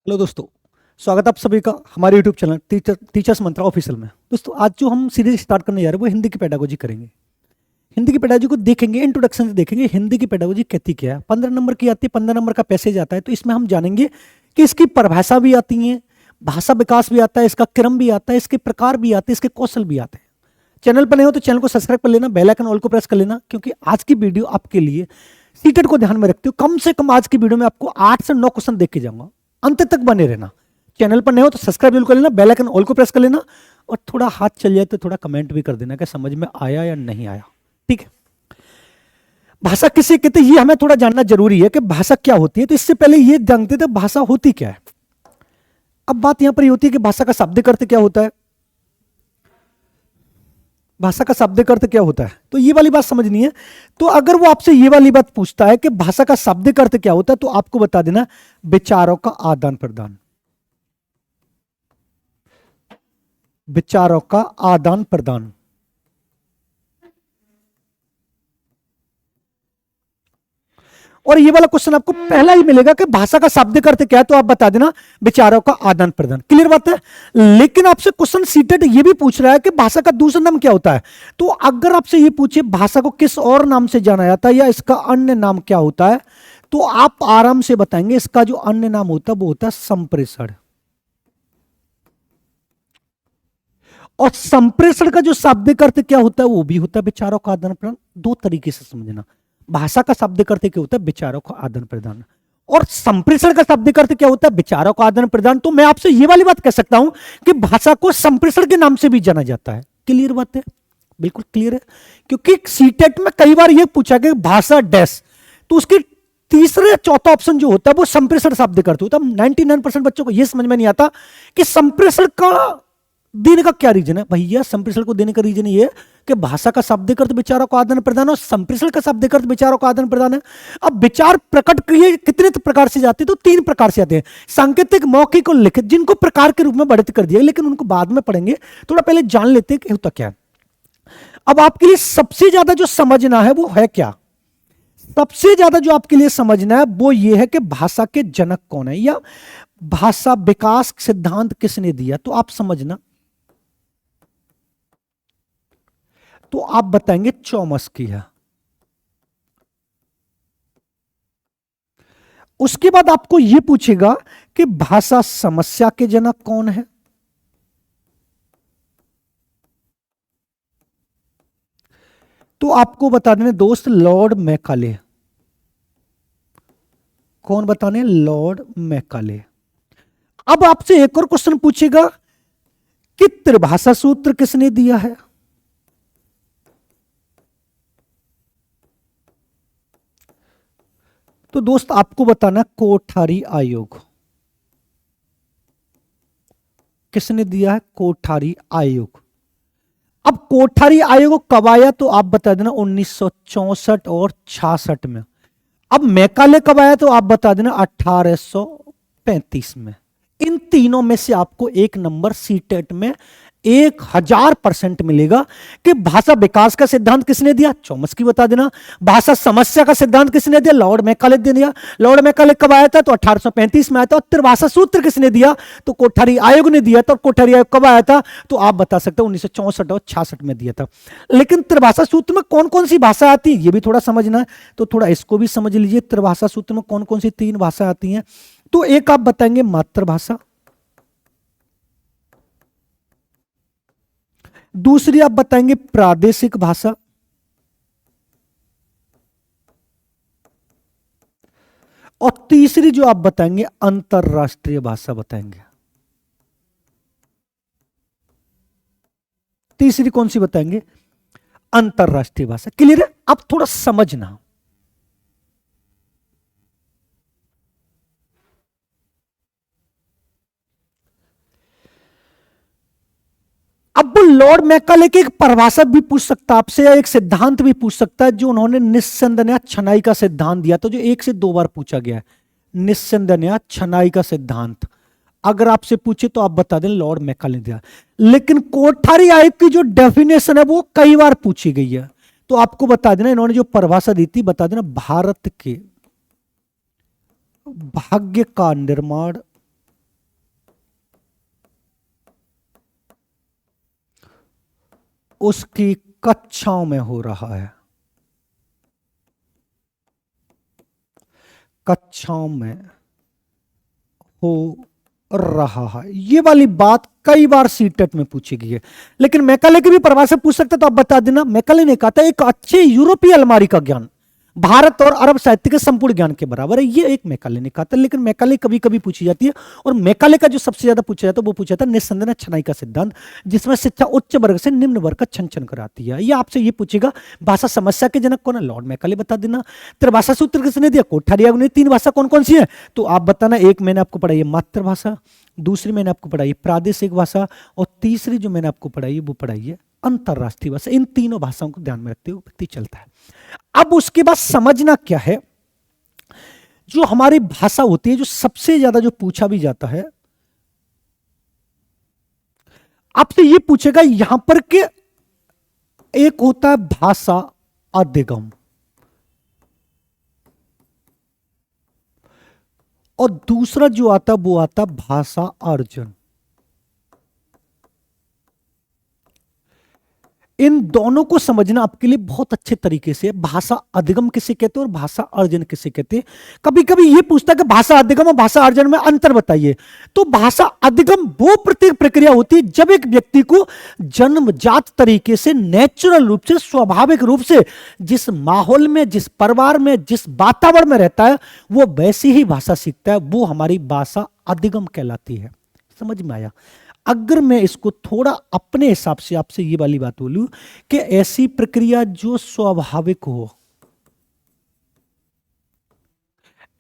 Hello दोस्तों। स्वागत है आप सभी का हमारे यूट्यूब चैनल टीचर्स मंत्रा ऑफिशियल में। दोस्तों आज जो हम सीरीज स्टार्ट करने जा रहे हैं वो हिंदी की पेडागोजी करेंगे। हिंदी की पेडागोजी को देखेंगे, इंट्रोडक्शन से देखेंगे हिंदी की पेडागोजी कहती क्या है। 15 नंबर की आती है, 15 नंबर का पैसेज आता है। तो इसमें हम जानेंगे कि इसकी परिभाषा भी आती है, भाषा विकास भी आता है, इसका क्रम भी आता है, इसके प्रकार भी आते हैं, इसके कौशल भी आते हैं। चैनल पर नहीं हो तो चैनल को सब्सक्राइब कर लेना, बेल आइकन ऑल को प्रेस कर लेना, क्योंकि आज की वीडियो आपके लिए सीटेट को ध्यान में रखते हो कम से कम आज की वीडियो में आपको 8 से 9 क्वेश्चन देख के जाऊंगा। अंत तक बने रहना। चैनल पर नहीं हो तो सब्सक्राइब जरूर कर लेना, बेल आइकन ऑल को प्रेस कर लेना, और थोड़ा हाथ चल जाए तो थोड़ा कमेंट भी कर देना कि समझ में आया या नहीं आया। ठीक है। भाषा किसे कहते हैं ये हमें थोड़ा जानना जरूरी है कि भाषा क्या होती है। तो इससे पहले ये जानते थे भाषा होती क्या है। अब बात यहां पर ये होती है कि भाषा का शाब्दिक अर्थ क्या होता है। भाषा का शाब्दिक अर्थ क्या होता है, तो ये वाली बात समझनी है। तो अगर वो आपसे ये वाली बात पूछता है कि भाषा का शाब्दिक अर्थ क्या होता है, तो आपको बता देना विचारों का आदान प्रदान। विचारों का आदान प्रदान। और ये वाला क्वेश्चन आपको पहला ही मिलेगा कि भाषा का शाब्दिक अर्थ क्या है, तो आप बता देना विचारों का आदान प्रदान। क्लियर बात है। लेकिन आपसे क्वेश्चन सीटेट ये भी पूछ रहा है कि भाषा का दूसरा नाम क्या होता है। तो अगर आपसे ये पूछे भाषा को किस और नाम से जाना जाता है या इसका अन्य नाम क्या होता है, तो आप आराम से बताएंगे इसका जो अन्य नाम होता है वो होता है संप्रेषण। और संप्रेषण का जो शाब्दिक अर्थ क्या होता है वो भी होता है विचारों का आदान प्रदान। दो तरीके से समझना। भाषा का शाब्दिक अर्थ क्या होता है, विचारों का आदान प्रदान। और संप्रेषण का शाब्दिक अर्थ क्या होता है, विचारों का आदान प्रदान। तो मैं आपसे ये वाली बात कह सकता हूं कि भाषा को संप्रेषण के नाम से भी जाना जाता है। क्लियर बात है, बिल्कुल क्लियर है। क्योंकि सीटेट में कई बार यह पूछा कि भाषा डैश, तो उसके तीसरे चौथा ऑप्शन जो होता है वो संप्रेषण शाब्दिक अर्थ होता है। 99% बच्चों को यह समझ में नहीं आता कि संप्रेषण का देने का क्या रीजन है। भैया संप्रेषण को देने का रीजन ये है कि भाषा का शाब्दिक अर्थ विचारों का आदान प्रदान और संप्रेषण का शाब्दिक अर्थ विचारों का आदान प्रदान है। अब विचार प्रकट किए कितने प्रकार से जाते हैं, तो 3 प्रकार से आते हैं। सांकेतिक, मौखिक और लिखित, जिनको प्रकार के रूप में वर्णित कर दिया, लेकिन उनको बाद में पढ़ेंगे। थोड़ा पहले जान लेते हैं कि होता क्या है। अब आपके लिए सबसे ज्यादा जो समझना है वो है क्या, सबसे ज्यादा जो आपके लिए समझना है वो ये है कि भाषा के जनक कौन है, या भाषा विकास सिद्धांत किसने दिया। तो आप समझना, तो आप बताएंगे चॉमस्की है। उसके बाद आपको यह पूछेगा कि भाषा समस्या के जनक कौन है। तो आपको बता देने दोस्त लॉर्ड मैकाले। कौन बताने, लॉर्ड मैकाले। अब आपसे एक और क्वेश्चन पूछेगा कि त्रिभाषा सूत्र किसने दिया है। तो दोस्त आपको बताना कोठारी आयोग। किसने दिया है, कोठारी आयोग। अब कोठारी आयोग कब आया, तो आप बता देना 1964 और 66 में। अब मैकाले कब आया, तो आप बता देना 1835 में। इन तीनों में से आपको एक नंबर सीटेट में 1000% मिलेगा कि भाषा विकास का सिद्धांत किसने दिया, चॉमस्की बता देना। भाषा समस्या का सिद्धांत किसने दिया, लॉर्ड मैकाले ने दिया। लॉर्ड मैकाले कब आया था, तो 1835 में आया था। और त्रिभाषा सूत्र किसने दिया, तो कोठारी आयोग ने दिया था। और कोठारी आयोग कब आया था, तो आप बता सकते हो 1964 और 66 में दिया था। लेकिन त्रिभाषा सूत्र में कौन कौन सी भाषा आती है ये भी थोड़ा समझना है, तो थोड़ा इसको भी समझ लीजिए। त्रिभाषा सूत्र में कौन कौन सी 3 भाषा आती हैं, तो एक आप बताएंगे मातृभाषा, दूसरी आप बताएंगे प्रादेशिक भाषा, और तीसरी जो आप बताएंगे अंतरराष्ट्रीय भाषा बताएंगे। तीसरी कौन सी बताएंगे, अंतरराष्ट्रीय भाषा। क्लियर है। अब थोड़ा समझना, अब वो लॉर्ड मैकाले की एक परिभाषा भी पूछ सकता है आपसे, या एक सिद्धांत भी पूछ सकता है जो उन्होंने निस्संदन्या छनाई का सिद्धांत दिया, तो जो 1 से 2 बार पूछा गया है। निस्संदन्या छनाई का सिद्धांत अगर आपसे पूछे तो आप बता दें लॉर्ड मैकाले ने दिया। लेकिन कोठारी आयोग की जो डेफिनेशन है वो कई बार पूछी गई है, तो आपको बता देना इन्होंने जो परिभाषा दी थी, बता देना भारत के भाग्य का निर्माण उसकी कक्षाओं में हो रहा है, कक्षाओं में हो रहा है। ये वाली बात कई बार सीटेट में पूछी गई है, लेकिन मैकाले की भी परिभाषा पूछ सकते तो आप बता देना। मैकाले ने कहा था एक अच्छे यूरोपीय अलमारी का ज्ञान भारत और अरब साहित्य के संपूर्ण ज्ञान के बराबर है, ये एक मैकाले ने कहा था। लेकिन मैकाले कभी कभी पूछी जाती है, और मैकाले का जो सबसे ज्यादा पूछा जाता है वो पूछा जाता है निस्संदेह छनाई का सिद्धांत, जिसमें शिक्षा उच्च वर्ग से निम्न वर्ग का छन छन कराती है। ये आपसे ये पूछेगा भाषा समस्या के जनक कौन है, लॉर्ड मैकाले बता देना। त्रिभाषा सूत्र किसने दिया, कोठारी ने। तीन भाषा कौन कौन सी है, तो आप बताना। एक मैंने आपको पढ़ाई है मातृभाषा, दूसरी मैंने आपको पढ़ाई प्रादेशिक भाषा, और तीसरी जो मैंने आपको पढ़ाई है वो पढ़ाई है अंतरराष्ट्रीय भाषा। इन तीनों भाषाओं को ध्यान में रखते हुए व्यक्ति चलता है। अब उसके बाद समझना क्या है, जो हमारी भाषा होती है, जो सबसे ज्यादा जो पूछा भी जाता है, आपसे ये पूछेगा यहां पर कि एक होता है भाषा अधिगम और दूसरा जो आता वो आता भाषा अर्जन। इन दोनों को समझना आपके लिए बहुत अच्छे तरीके से। भाषा अधिगम किसे कहते हैं और भाषा अर्जन किसे कहते हैं। कभी कभी ये पूछता है कि भाषा अधिगम और भाषा अर्जन में अंतर बताइए। तो भाषा अधिगम वो प्रत्येक प्रक्रिया होती है जब एक व्यक्ति को जन्मजात तरीके से, नेचुरल रूप से, स्वाभाविक रूप से जिस माहौल में, जिस परिवार में, जिस वातावरण में रहता है वो वैसी ही भाषा सीखता है, वो हमारी भाषा अधिगम कहलाती है। समझ में आया। अगर मैं इसको थोड़ा अपने हिसाब से आपसे ये वाली बात बोलूं कि ऐसी प्रक्रिया जो स्वाभाविक हो,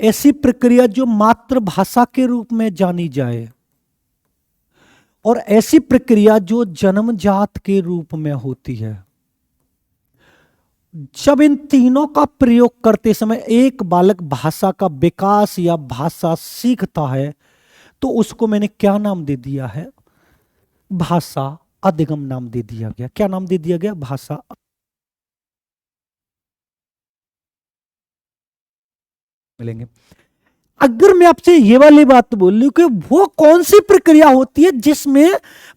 ऐसी प्रक्रिया जो मातृभाषा के रूप में जानी जाए, और ऐसी प्रक्रिया जो जन्मजात के रूप में होती है, जब इन तीनों का प्रयोग करते समय एक बालक भाषा का विकास या भाषा सीखता है, तो उसको मैंने क्या नाम दे दिया है, भाषा अधिगम नाम दे दिया गया। क्या नाम दे दिया गया, भाषा। मिलेंगे। अगर मैं आपसे ये वाली बात बोलूं कि वो कौन सी प्रक्रिया होती है जिसमें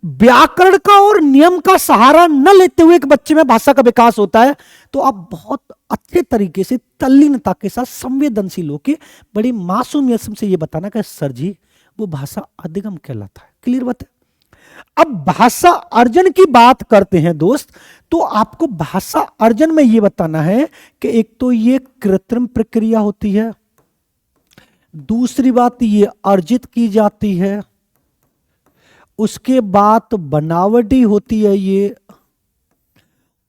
व्याकरण का और नियम का सहारा न लेते हुए एक बच्चे में भाषा का विकास होता है, तो आप बहुत अच्छे तरीके से तल्लीनता के साथ संवेदनशील होकर बड़ी मासूमियत से ये बताना कि सर जी वो भाषा अधिगम कहलाता है। क्लियर बात है। अब भाषा अर्जन की बात करते हैं दोस्त, तो आपको भाषा अर्जन में यह बताना है कि एक तो ये कृत्रिम प्रक्रिया होती है, दूसरी बात ये अर्जित की जाती है, उसके बाद बनावटी होती है ये,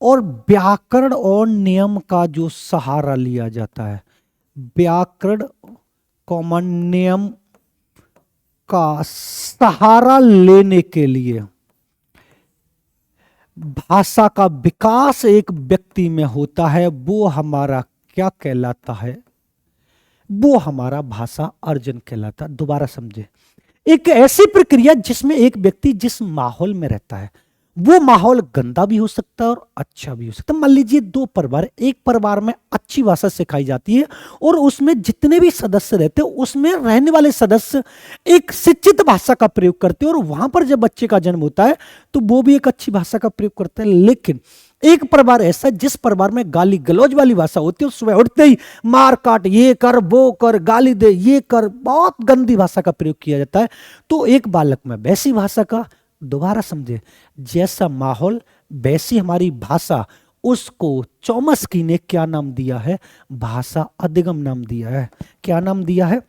और व्याकरण और नियम का जो सहारा लिया जाता है। व्याकरण कॉमन नियम का सहारा लेने के लिए भाषा का विकास एक व्यक्ति में होता है, वो हमारा क्या कहलाता है, वो हमारा भाषा अर्जन कहलाता। दोबारा समझे, एक ऐसी प्रक्रिया जिसमें एक व्यक्ति जिस माहौल में रहता है वो माहौल गंदा भी हो सकता है और अच्छा भी हो सकता है। मान लीजिए दो परिवार, एक परिवार में अच्छी भाषा सिखाई जाती है और उसमें जितने भी सदस्य रहते हैं उसमें रहने वाले सदस्य एक शिक्षित भाषा का प्रयोग करते हैं, और वहां पर जब बच्चे का जन्म होता है तो वो भी एक अच्छी भाषा का प्रयोग करते हैं। लेकिन एक परिवार ऐसा जिस परिवार में गाली गलौज वाली भाषा होती है, सुबह उठते ही मार काट, ये कर वो कर, गाली दे, ये कर, बहुत गंदी भाषा का प्रयोग किया जाता है, तो एक बालक में वैसी भाषा का, दोबारा समझे, जैसा माहौल वैसी हमारी भाषा, उसको चॉम्स्की ने क्या नाम दिया है, भाषा अधिगम नाम दिया है। क्या नाम दिया है,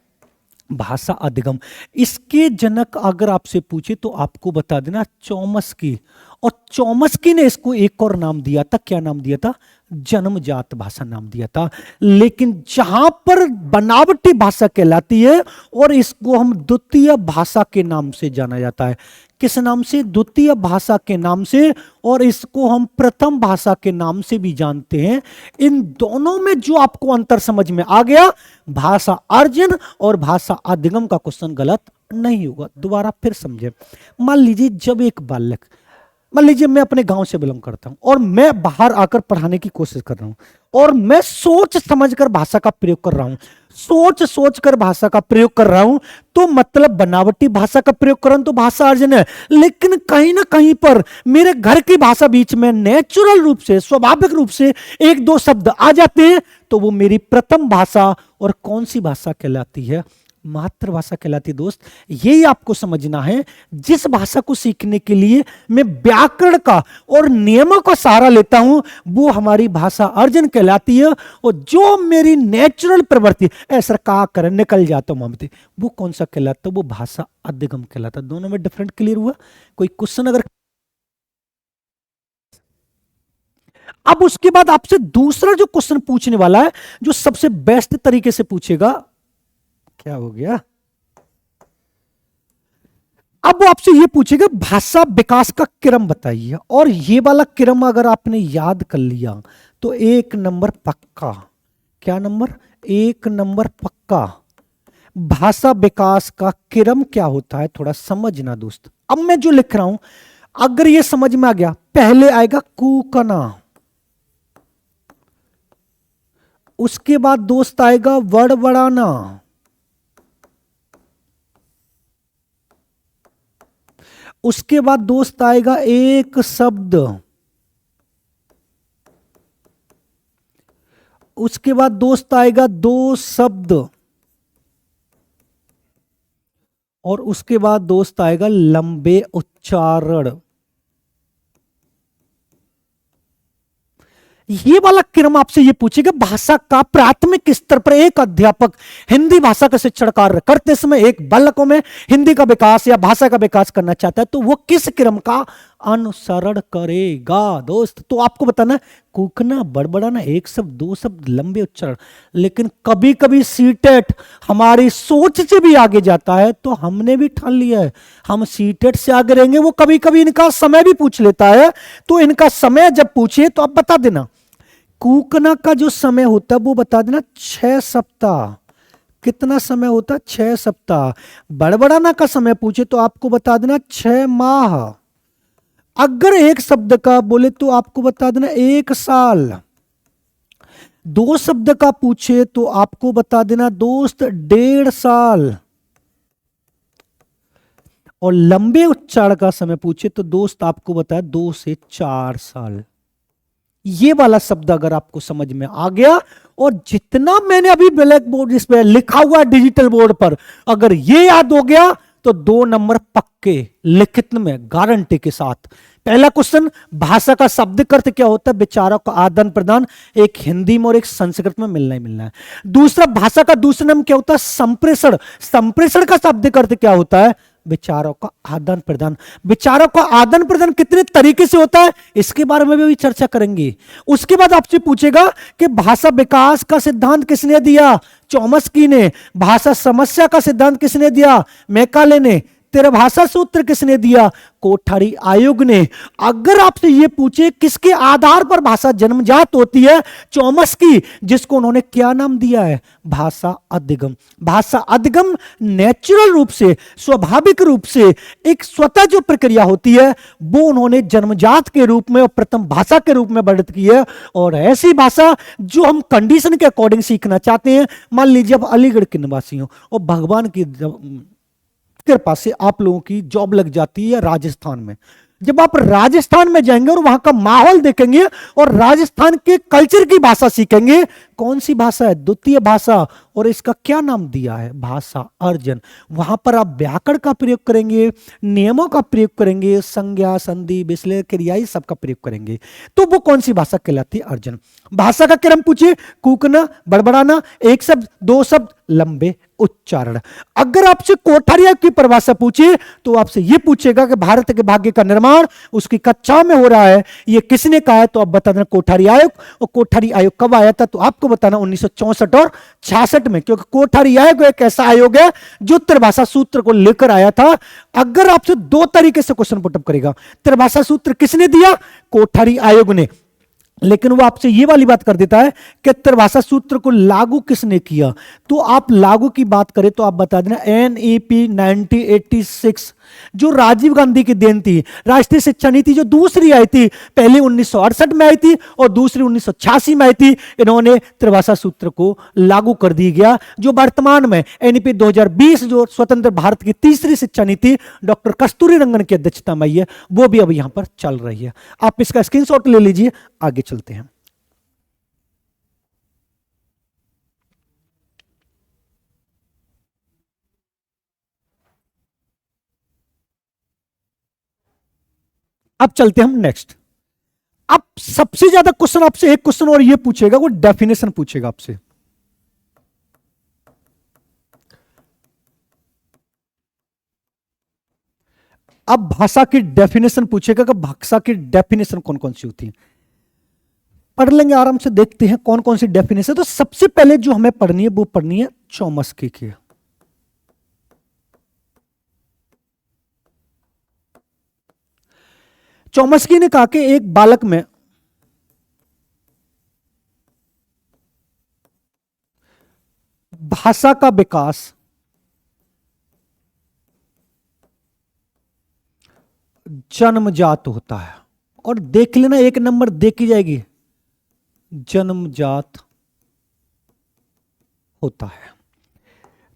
भाषा अधिगम। इसके जनक अगर आपसे पूछे तो आपको बता देना चॉम्स्की, और चॉम्स्की ने इसको एक और नाम दिया था। क्या नाम दिया था, जन्मजात भाषा नाम दिया था। लेकिन जहां पर बनावटी भाषा कहलाती है और इसको हम द्वितीय भाषा के नाम से जाना जाता है। किस नाम से, द्वितीय भाषा के नाम से, और इसको हम प्रथम भाषा के नाम से भी जानते हैं। इन दोनों में जो आपको अंतर समझ में आ गया, भाषा अर्जन और भाषा अधिगम का क्वेश्चन गलत नहीं होगा। दोबारा फिर समझे, मान लीजिए जब एक बालक मान लीजिए मैं अपने गांव से बिलोंग करता हूं और मैं बाहर आकर पढ़ाने की कोशिश कर रहा हूं और मैं सोच समझकर भाषा का प्रयोग कर रहा हूं, सोच सोच कर भाषा का प्रयोग कर रहा हूं, तो मतलब बनावटी भाषा का प्रयोग कर रहा हूं तो भाषा अर्जन है। लेकिन कहीं ना कहीं पर मेरे घर की भाषा बीच में नेचुरल रूप से, स्वाभाविक रूप से एक दो शब्द आ जाते हैं तो वो मेरी प्रथम भाषा और कौन सी भाषा कहलाती है? मातृभाषा कहलाती है। दोस्त, यही आपको समझना है। जिस भाषा को सीखने के लिए मैं व्याकरण का और नियमों का सहारा लेता हूं वो हमारी भाषा अर्जन कहलाती है। और जो मेरी नेचुरल प्रवृत्ति ऐसा का कर निकल जाता हूं ममते, वो कौन सा कहलाता है? वो भाषा अधिगम कहलाता है। दोनों में डिफरेंट क्लियर हुआ? कोई क्वेश्चन अगर? अब उसके बाद आपसे दूसरा जो क्वेश्चन पूछने वाला है, जो सबसे बेस्ट तरीके से पूछेगा, क्या हो गया? अब वो आपसे ये पूछेगा भाषा विकास का क्रम बताइए। और ये वाला क्रम अगर आपने याद कर लिया तो 1 नंबर पक्का। क्या नंबर? 1 नंबर पक्का। भाषा विकास का क्रम क्या होता है थोड़ा समझना दोस्त। अब मैं जो लिख रहा हूं अगर ये समझ में आ गया, पहले आएगा कूकना, उसके बाद दोस्त आएगा वड़वड़ाना, उसके बाद दोस्त आएगा एक शब्द, उसके बाद दोस्त आएगा 2 शब्द, और उसके बाद दोस्त आएगा लंबे उच्चारण। ये वाला क्रम आपसे ये पूछेगा भाषा का प्राथमिक स्तर पर एक अध्यापक हिंदी भाषा का शिक्षण कार्य करते समय एक बालकों में हिंदी का विकास या भाषा का विकास करना चाहता है तो वो किस क्रम का अनुसरण करेगा? दोस्त, तो आपको बताना कूकना, बड़बड़ाना, एक शब्द, 2 शब्द, लंबे उच्चारण। लेकिन कभी कभी सीटेट हमारी सोच से भी आगे जाता है तो हमने भी ठान लिया है हम सीटेट से आगे रहेंगे। वो कभी कभी इनका समय भी पूछ लेता है, तो इनका समय जब पूछे तो आप बता देना। कूकना का जो समय होता है वो बता देना 6 सप्ताह। कितना समय होता है? 6 सप्ताह। बड़बड़ाना का समय पूछे तो आपको बता देना 6 माह। अगर एक शब्द का बोले तो आपको बता देना 1 साल। 2 शब्द का पूछे तो आपको बता देना दोस्त 1.5 साल। और लंबे उच्चारण का समय पूछे तो दोस्त आपको बताया 2 से 4 साल। ये वाला शब्द अगर आपको समझ में आ गया और जितना मैंने अभी ब्लैक बोर्ड इस पे लिखा हुआ डिजिटल बोर्ड पर अगर ये याद हो गया तो 2 नंबर पक्के लिखित में गारंटी के साथ। पहला क्वेश्चन, भाषा का शब्द अर्थ क्या होता है? विचारों का आदान प्रदान, एक हिंदी में और एक संस्कृत में मिलना ही मिलना है। दूसरा, भाषा का दूसरा नाम क्या होता है? संप्रेषण। संप्रेषण का शब्द अर्थ क्या होता है? विचारों का आदान प्रदान। विचारों का आदान प्रदान कितने तरीके से होता है इसके बारे में भी चर्चा करेंगे। उसके बाद आपसे पूछेगा कि भाषा विकास का सिद्धांत किसने दिया? चॉम्स्की ने। भाषा समस्या का सिद्धांत किसने दिया? मैकाले ने। तेरा भाषा सूत्र किसने दिया? कोठारी आयोग ने। अगर आपसे यह पूछे किसके आधार पर भाषा जन्मजात होती है? चॉम्स्की, जिसको उन्होंने क्या नाम दिया है? भाषा अधिगम। भाषा अधिगम नेचुरल रूप से, स्वाभाविक रूप से एक स्वतः जो प्रक्रिया होती है वो उन्होंने जन्मजात के रूप में और प्रथम भाषा के रूप में वर्णित की है। और ऐसी भाषा जो हम कंडीशन के अकॉर्डिंग सीखना चाहते हैं, मान लीजिए अब अलीगढ़ के निवासी हो और भगवान की कृपा से आप लोगों की जॉब लग जाती है राजस्थान में। जब आप राजस्थान में जाएंगे और वहां का माहौल देखेंगे और राजस्थान के कल्चर की भाषा सीखेंगे, कौन सी भाषा है? द्वितीय भाषा। और इसका क्या नाम दिया है? भाषा अर्जन। वहां पर आप व्याकरण का प्रयोग करेंगे, नियमों का प्रयोग करेंगे, संज्ञा, संधि, विश्लेषण, क्रिया सबका प्रयोग करेंगे। तो वो कौन सी भाषा कहलाती है? अर्जन। भाषा का क्रम पूछिए, कूकना, बड़बड़ाना, एक शब्द, 2 शब्द, लंबे उच्चारण। अगर आपसे कोठारी आयोग की परिभाषा पूछे तो आपसे यह पूछेगा कि भारत के भाग्य का निर्माण उसकी कक्षा में हो रहा है, यह किसने कहा है? तो आप बता देना कोठारी आयोग। और कोठारी आयोग कब आया था? तो आपको बताना 1964 और 66 में, क्योंकि कोठारी आयोग एक ऐसा आयोग है जो त्रिभाषा सूत्र को लेकर आया था। अगर आपसे 2 तरीके से क्वेश्चन पुटअप करेगा, त्रिभाषा सूत्र किसने दिया? कोठारी आयोग ने। लेकिन वो आपसे ये वाली बात कर देता है कि त्रिभाषा सूत्र को लागू किसने किया। तो आप लागू की बात करें तो आप बता देना NEP 1986, जो राजीव गांधी की देन थी। राष्ट्रीय शिक्षा नीति जो दूसरी आई थी, पहली 1968 में आई थी और दूसरी 1986 में आई थी, इन्होंने त्रिभाषा सूत्र को लागू कर दी गया। जो वर्तमान में NEP 2020 जो स्वतंत्र भारत की तीसरी शिक्षा नीति डॉक्टर कस्तूरी रंगन की अध्यक्षता में आई है, वो भी अब यहां पर चल रही है। आप इसका स्क्रीनशॉट ले लीजिए, आगे चलते हैं। अब चलते हैं हम नेक्स्ट। अब सबसे ज्यादा क्वेश्चन आपसे एक क्वेश्चन और ये पूछेगा, वो डेफिनेशन पूछेगा आपसे। अब भाषा की डेफिनेशन पूछेगा कि भाषा की डेफिनेशन कौन कौन सी होती है। पढ़ लेंगे आराम से, देखते हैं कौन कौन सी डेफिनेशन। तो सबसे पहले जो हमें पढ़नी है वो पढ़नी है चौमस्की की। चौमस्की ने कहा कि एक बालक में भाषा का विकास जन्मजात होता है। और देख लेना, एक नंबर देखी जाएगी, जन्मजात होता है।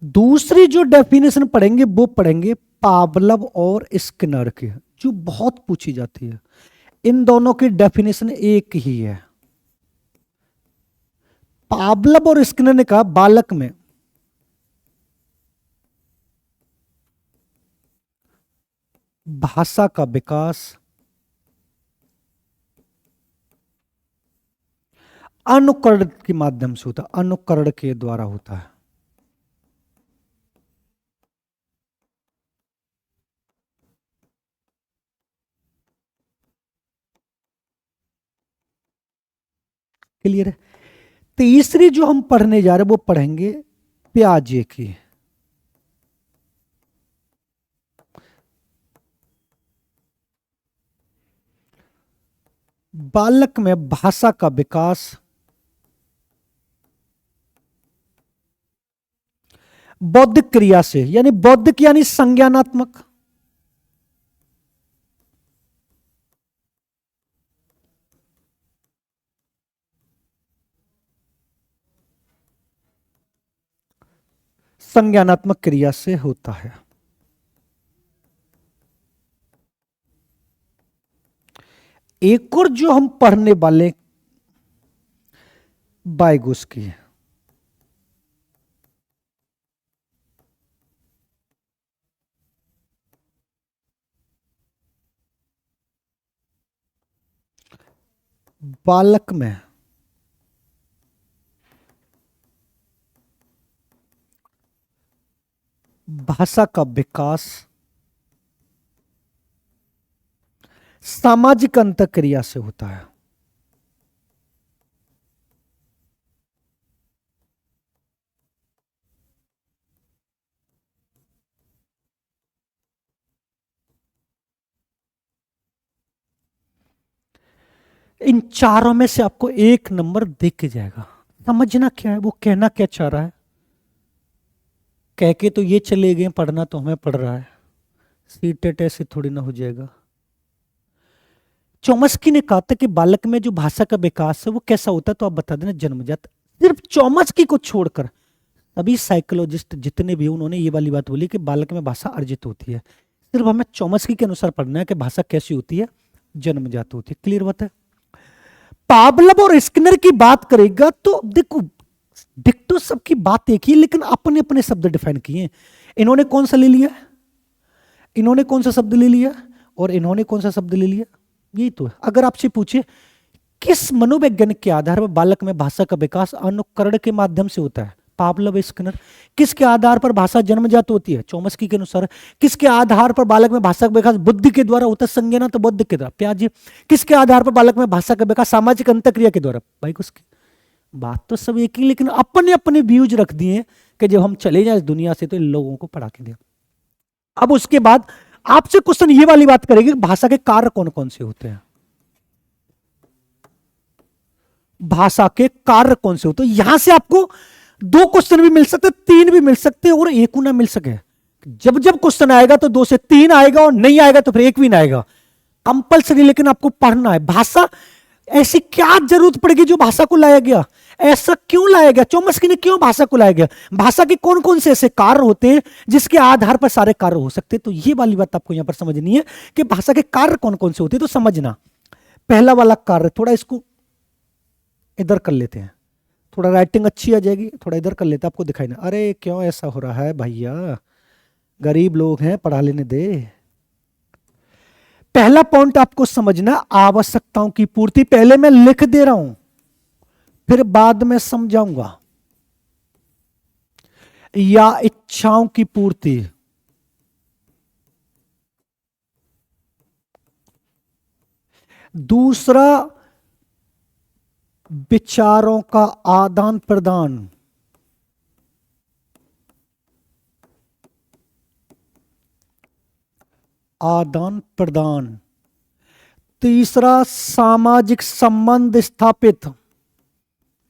दूसरी जो डेफिनेशन पढ़ेंगे वो पढ़ेंगे पावलव और स्किनर की, जो बहुत पूछी जाती है। इन दोनों की डेफिनेशन एक ही है। पावलव और स्किनर ने कहा बालक में भाषा का विकास अनुकरण के माध्यम से होता है, अनुकरण के द्वारा होता है। क्लियर है। तीसरी जो हम पढ़ने जा रहे हैं वो पढ़ेंगे प्याजे की। बालक में भाषा का विकास बौद्धिक क्रिया से, यानी बौद्धिक यानी संज्ञानात्मक, संज्ञानात्मक क्रिया से होता है। एक और जो हम पढ़ने वाले बाइगुस की है। बालक में भाषा का विकास सामाजिक अंतःक्रिया से होता है। इन चारों में से आपको एक नंबर देख के जाएगा। समझना क्या है, वो कहना क्या चाह रहा है। कह के तो ये चले गए, पढ़ना तो हमें पढ़ रहा है। सीटेट ऐसे थोड़ी ना हो जाएगा। चौमस्की ने कहा था कि बालक में जो भाषा का विकास है वो कैसा होता है, तो आप बता देना जन्मजात। सिर्फ चौमस्की को छोड़कर सभी साइकोलॉजिस्ट जितने भी, उन्होंने ये वाली बात बोली कि बालक में भाषा अर्जित होती है। सिर्फ हमें चौमस्की के अनुसार पढ़ना है कि भाषा कैसी होती है, जन्मजात होती है। क्लियर बात है। पावलव और स्किनर की बात करेगा तो देखो, डिक्टो सबकी बात एक ही, लेकिन अपने अपने शब्द डिफाइन किए। इन्होंने कौन सा ले लिया, इन्होंने कौन सा शब्द ले लिया और इन्होंने कौन सा शब्द ले लिया, यही तो है। अगर आपसे पूछे किस मनोवैज्ञानिक के आधार पर बालक में भाषा का विकास अनुकरण के माध्यम से होता है, पावलव स्किनर। किसके आधार पर भाषा जन्मजात होती है, चौमस्की के अनुसार। किसके आधार पर बालक में भाषा का विकास बुद्धि के द्वारा होता है, संज्ञानात्मक तो बौद्धिक के द्वारा, प्याजे। किसके आधार पर बालक में भाषा का विकास सामाजिक अंतःक्रिया के द्वारा, भाई उसकी बात तो सब एक ही, लेकिन अपने अपने व्यूज रख दिए कि जब हम चले जाए इस दुनिया से तो इन लोगों को पढ़ा के दिया। अब उसके बाद आपसे क्वेश्चन ये वाली बात करेगी, भाषा के कार्य कौन कौन से होते हैं। भाषा के कार्य कौन से होते हैं। यहां से आपको 2 क्वेश्चन भी मिल सकते, 3 भी मिल सकते और 1 ना मिल सके। जब जब क्वेश्चन आएगा तो 2 से 3 आएगा और नहीं आएगा तो फिर 1 भी ना आएगा कंपलसरी। लेकिन आपको पढ़ना है भाषा, ऐसी क्या जरूरत पड़ेगी जो भाषा को लाया गया, ऐसा क्यों लाया गया, चौमस्की ने क्यों भाषा को लाया गया, भाषा के कौन कौन से ऐसे कार्य होते हैं जिसके आधार पर सारे कार्य हो सकते हैं। तो ये वाली बात आपको यहां पर समझनी है कि भाषा के कार्य कौन कौन से होते हैं। तो समझना पहला वाला कार्य, थोड़ा इसको इधर कर लेते हैं, थोड़ा राइटिंग अच्छी आ जाएगी, थोड़ा इधर कर लेते हैं, आपको दिखाई ना। अरे क्यों ऐसा हो रहा है भैया, गरीब लोग हैं, पढ़ा लेने दे। पहला पॉइंट आपको समझना, आवश्यकताओं की पूर्ति। पहले मैं लिख दे रहा हूं, फिर बाद में समझाऊंगा। या इच्छाओं की पूर्ति। दूसरा, विचारों का आदान प्रदान। आदान प्रदान। तीसरा, सामाजिक संबंध स्थापित।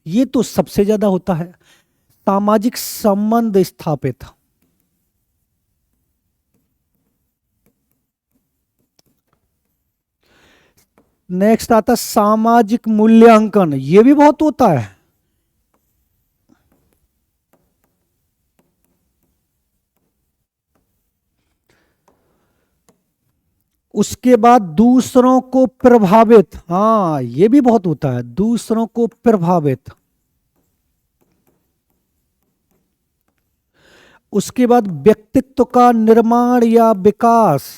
ये तो सबसे ज्यादा होता है, सामाजिक संबंध स्थापित। नेक्स्ट आता सामाजिक मूल्यांकन, ये भी बहुत होता है। उसके बाद दूसरों को प्रभावित, हाँ ये भी बहुत होता है, दूसरों को प्रभावित। उसके बाद व्यक्तित्व का निर्माण या विकास।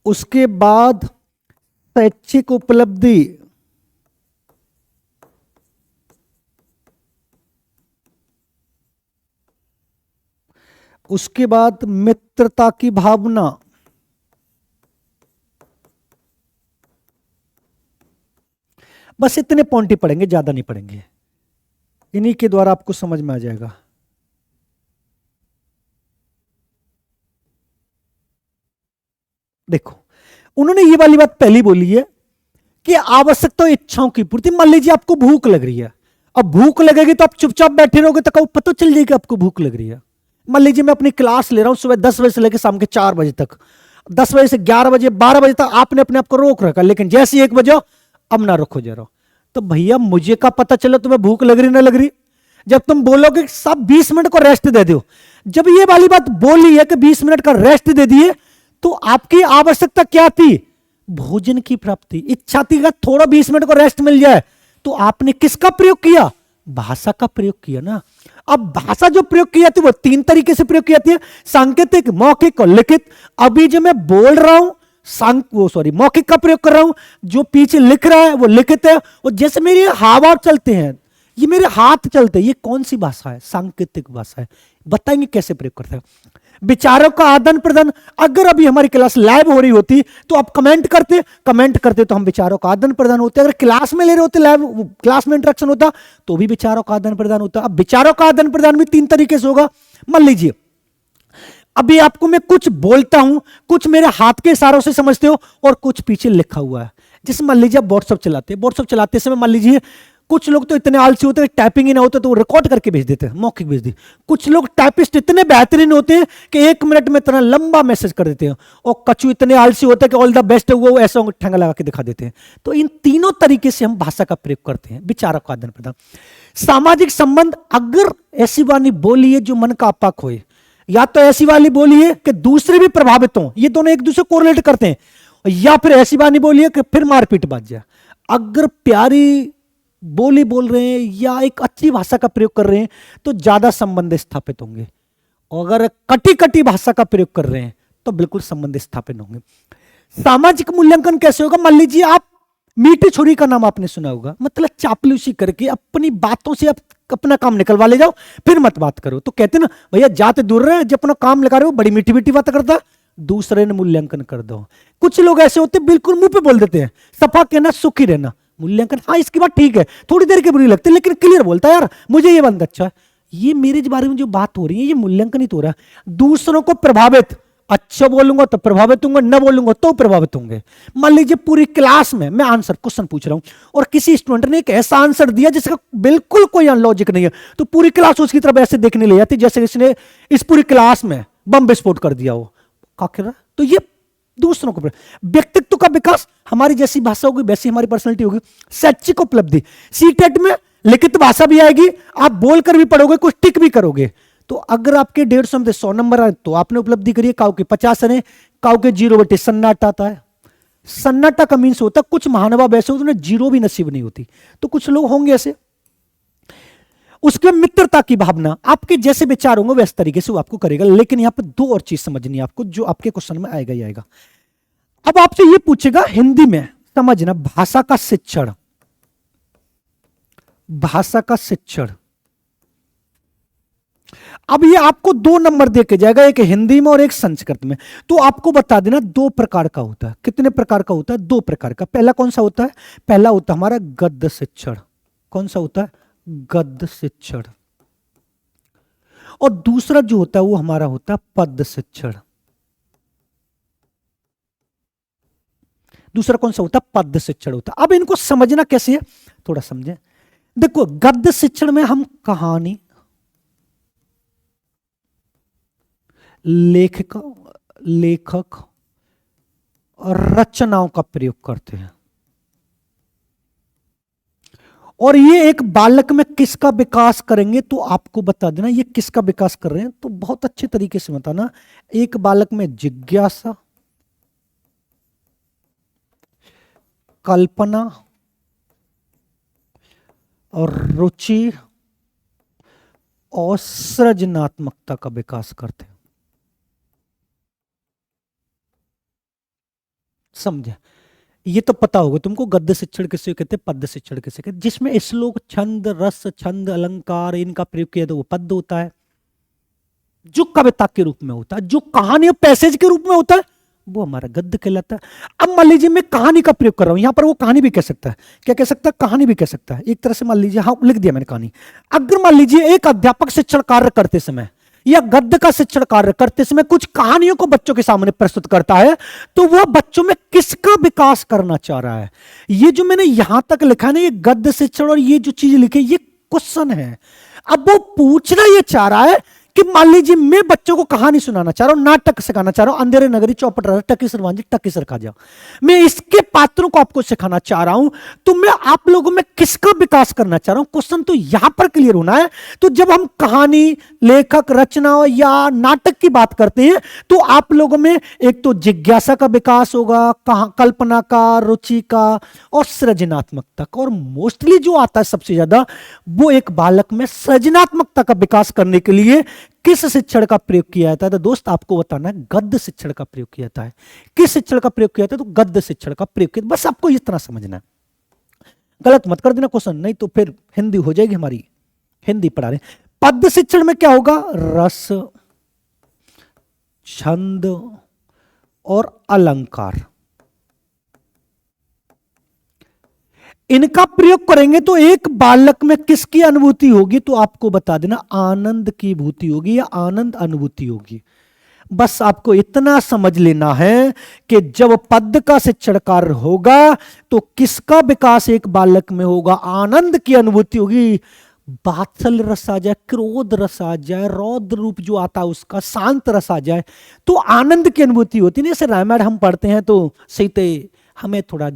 उसके बाद शैक्षिक उपलब्धि। उसके बाद मित्रता की भावना। बस इतने पॉइंट ही पढ़ेंगे, ज्यादा नहीं पढ़ेंगे, इन्हीं के द्वारा आपको समझ में आ जाएगा। देखो उन्होंने ये वाली बात पहली बोली है कि आवश्यकता और इच्छाओं की पूर्ति। मान लीजिए आपको भूख लग रही है, अब भूख लगेगी तो आप चुपचाप बैठे रहोगे तो कब पता चल जाएगी आपको भूख लग रही है। मान लीजिए मैं अपनी क्लास ले रहा हूं सुबह 10 बजे से लेकर शाम के 4 बजे तक, 10 बजे से 11 बजे 12 बजे तक आपने अपने आप को रोक रखा, लेकिन जैसे 1 बजे अब ना रखो जा रहा हो, तो भैया मुझे का पता चला तुम्हें भूख लग रही ना लग रही। जब तुम बोलोगे सब 20 मिनट को रेस्ट दे दो, जब ये वाली बात बोली है कि 20 मिनट का रेस्ट दे दिए, तो आपकी आवश्यकता क्या थी, भोजन की प्राप्ति। इच्छा थी कि थोड़ा 20 मिनट को रेस्ट मिल जाए, तो आपने किसका प्रयोग किया, भाषा का प्रयोग किया ना। अब भाषा जो प्रयोग की जाती है वो 3 तरीके से प्रयोग की जाती है, सांकेतिक, मौखिक और लिखित। अभी जो मैं बोल रहा हूं मौखिक का प्रयोग कर रहा हूं, जो पीछे लिख रहा है वो लिखित है, और जैसे मेरे हाव भाव चलते हैं, ये मेरे हाथ चलते हैं, ये कौन सी भाषा है, सांकेतिक भाषा है। बताएंगे कैसे प्रयोग करते हैं। विचारों का आदान प्रदान, अगर अभी हमारी क्लास लाइव हो रही होती तो आप कमेंट करते तो हम विचारों का आदान प्रदान होते। अगर क्लास में ले रहे होते, लाइव क्लास में इंटरेक्शन होता तो भी विचारों का आदान प्रदान होता। अब विचारों का आदान प्रदान भी 3 तरीके से होगा। मान लीजिए अभी आपको मैं कुछ बोलता हूं, कुछ मेरे हाथ के इशारों से समझते हो और कुछ पीछे लिखा हुआ है। जैसे मान लीजिए आप व्हाट्सएप चलाते हैं, व्हाट्सएप चलाते समय मान लीजिए कुछ लोग तो इतने आलसी होते हैं, टाइपिंग ही ना होते तो वो रिकॉर्ड करके भेज देते हैं, मौखिक भेज दी। कुछ लोग टाइपिस्ट इतने बेहतरीन होते हैं कि 1 मिनट में इतना लंबा मैसेज कर देते हैं, और कछु इतने आलसी होते हैं कि ऑल द बेस्ट वो ऐसा ठंगा लगा के दिखा देते हैं। तो इन तीनों तरीके से हम भाषा का प्रयोग करते हैं, विचारों का आदान प्रदान। सामाजिक संबंध, अगर ऐसी वाणी बोली है जो मन का आपा खोए, या तो ऐसी वाली बोली है कि दूसरे भी प्रभावित हों, ये दोनों एक दूसरे को कोरिलेट करते हैं, या फिर ऐसी वाणी बोली है कि फिर मारपीट बाज जाए। अगर प्यारी बोली बोल रहे हैं या एक अच्छी भाषा का प्रयोग कर रहे हैं तो ज्यादा संबंध स्थापित होंगे, और अगर कटी कटी भाषा का प्रयोग कर रहे हैं तो बिल्कुल संबंध स्थापित होंगे। सामाजिक मूल्यांकन कैसे होगा, मान लीजिए आप मीठी छुरी का नाम आपने सुना होगा, मतलब चापलूसी करके अपनी बातों से आप अपना काम निकलवा ले जाओ, फिर मत बात करो। तो कहते ना भैया जाते दूर रहे, जब अपना काम लगा रहे हो बड़ी मीठी मीठी बात करता, दूसरे ने मूल्यांकन कर दो। कुछ लोग ऐसे होते बिल्कुल मुंह पे बोल देते हैं, सफा कहना सुखी रहना, मूल्यांकन हाँ इसकी बात ठीक है, थोड़ी देर की बुरी लगती है लेकिन क्लियर बोलता है यार मुझे ये बंद अच्छा है। ये मेरे बारे में जो बात हो रही है ये मूल्यांकन ही तो हो रहा है। दूसरों को प्रभावित, अच्छा बोलूंगा तो प्रभावित होंगे, न बोलूंगा तो प्रभावित होंगे। मान लीजिए पूरी क्लास में मैं आंसर क्वेश्चन पूछ रहा हूं और किसी स्टूडेंट ने एक ऐसा आंसर दिया जिसका बिल्कुल कोई लॉजिक नहीं है, तो पूरी क्लास उसकी तरफ ऐसे देखने ले जाती जैसे इसने इस पूरी क्लास में बम विस्फोट कर दिया हो। क्या कर रहा? तो ये दूसरों को, व्यक्तित्व का विकास, हमारी जैसी भाषा होगी वैसी हमारी पर्सनैलिटी होगी। शैक्षिक उपलब्धि, सीटेट में लिखित भाषा भी आएगी, आप बोलकर भी पढ़ोगे, कुछ टिक भी करोगे। तो अगर आपके 150 में 100 नंबर आए तो आपने उपलब्धि करी है। काउ के 50 आने, काउ के 0 बटे सन्नाटा आता है। सन्नाटा का मीन्स होता है कुछ महानुभाव ऐसे होते हैं जीरो भी नसीब नहीं होती, तो कुछ लोग होंगे ऐसे। उसके मित्रता की भावना, आपके जैसे विचार होंगे वैसे तरीके से वो आपको करेगा। लेकिन यहां पर दो और चीज समझनी है आपको जो आपके क्वेश्चन में आएगा ही आएगा। अब आपसे ये पूछेगा हिंदी में, समझना, भाषा का शिक्षण, भाषा का शिक्षण। अब ये आपको 2 नंबर दे के जाएगा, एक हिंदी में और एक संस्कृत में। तो आपको बता देना 2 प्रकार का होता है। कितने प्रकार का होता है? 2 प्रकार का। पहला कौन सा होता है? पहला होता है हमारा गद्य शिक्षण। कौन सा होता है? गद्य शिक्षण। और दूसरा जो होता है वो हमारा होता है पद्य शिक्षण। दूसरा कौन सा होता है? पद्य शिक्षण होता है। अब इनको समझना कैसे है थोड़ा समझें। देखो, गद्य शिक्षण में हम कहानी, लेखक और रचनाओं का प्रयोग करते हैं। और ये एक बालक में किसका विकास करेंगे तो आपको बता देना ये किसका विकास कर रहे हैं, तो बहुत अच्छे तरीके से बताना। एक बालक में जिज्ञासा, कल्पना और रुचि और सृजनात्मकता का विकास करते हैं। समझे? ये तो पता होगा तुमको गद्य शिक्षण किसे कहते हैं, पद्य शिक्षण किसे कहते हैं। जिसमें श्लोक, छंद, रस, छंद, अलंकार इनका प्रयोग किया तो वो पद्य होता है। जो कविता के रूप में होता है, जो कहानी और पैसेज के रूप में होता है वो हमारा गद्य कहलाता है। अब मान लीजिए मैं कहानी का प्रयोग कर रहा हूं, यहां पर वो कहानी भी कह सकता है। क्या कह सकता है? कहानी भी कह सकता है। एक तरह से मान लीजिए, हाँ लिख दिया मैंने कहानी। अगर मान लीजिए एक अध्यापक शिक्षण कार्य करते समय या गद्य का शिक्षण कार्य करते समय कुछ कहानियों को बच्चों के सामने प्रस्तुत करता है, तो वह बच्चों में किसका विकास करना चाह रहा है? ये जो मैंने यहां तक लिखा है ना, ये गद्य शिक्षण, और ये जो चीज लिखी ये क्वेश्चन है। अब वो पूछना ये चाह रहा है कि मान लीजिए मैं बच्चों को कहानी सुनाना चाह रहा हूं, नाटक सिखाना चाह रहा हूं, अंधेरे नगरी चौपट रहा, टकी सरवांजी टकी सर खा जाओ, मैं इसके पात्रों को आपको सिखाना चाह रहा हूं, तो मैं आप लोगों में किसका विकास करना चाह रहा हूं? क्वेश्चन तो यहां पर क्लियर होना है। तो जब हम कहानी, लेखक, रचना या नाटक की बात करते हैं तो आप लोगों में एक तो जिज्ञासा का विकास होगा, कल्पना का, रुचि का और सृजनात्मकता का। और मोस्टली जो आता है सबसे ज्यादा वो एक बालक में सृजनात्मकता का विकास करने के लिए किस शिक्षण का प्रयोग किया जाता है? तो दोस्त आपको बताना है गद्य शिक्षण का प्रयोग किया जाता है। किस शिक्षण का प्रयोग किया जाता है? तो गद्य शिक्षण का प्रयोग किया। बस आपको इतना समझना है, गलत मत कर देना क्वेश्चन, नहीं तो फिर हिंदी हो जाएगी हमारी, हिंदी पढ़ा रहे। पद्य शिक्षण में क्या होगा? रस, छंद और अलंकार, इनका प्रयोग करेंगे तो एक बालक में किसकी अनुभूति होगी? तो आपको बता देना आनंद की अनुभूति होगी या आनंद अनुभूति होगी। बस आपको इतना समझ लेना है कि जब पद्य का शिक्षण कार्य होगा तो किसका विकास एक बालक में होगा? आनंद की अनुभूति होगी। बात्सल्य रस आ जाए, क्रोध रस आ जाए, रौद्र रूप जो आता है उसका, शांत रस आ जाए, तो आनंद की अनुभूति होती है। जैसे रामायण हम पढ़ते हैं तो सीते हमें थोड़ा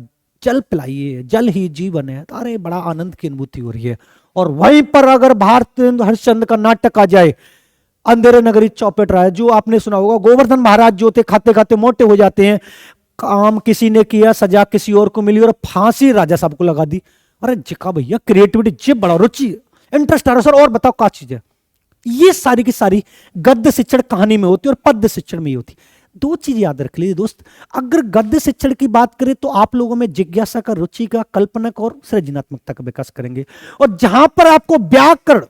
जल पिलाइए, जल ही जीवन है, तो अरे बड़ा आनंद की अनुभूति हो रही है। और वहीं पर अगर भारत हरिश्चंद्र का नाटक आ जाए, अंधेरे नगरी चौपट रहा है, जो आपने सुना होगा, गोवर्धन महाराज जो थे खाते खाते मोटे हो जाते हैं, काम किसी ने किया, सजा किसी और को मिली और फांसी राजा साहब को लगा दी। अरे जिका भैया क्रिएटिविटी जे बड़ा रुचि इंटरेस्ट आ रहा सर, और बताओ क्या चीज है? ये सारी की सारी गद्य शिक्षण कहानी में होती है और पद्य शिक्षण में ही होती। दो चीज याद रख लीजिए दोस्त, अगर गद्य शिक्षण की बात करें तो आप लोगों में जिज्ञासा का, रुचि का, कल्पना का और सृजनात्मकता का विकास करेंगे। और जहां पर आपको व्याकरण,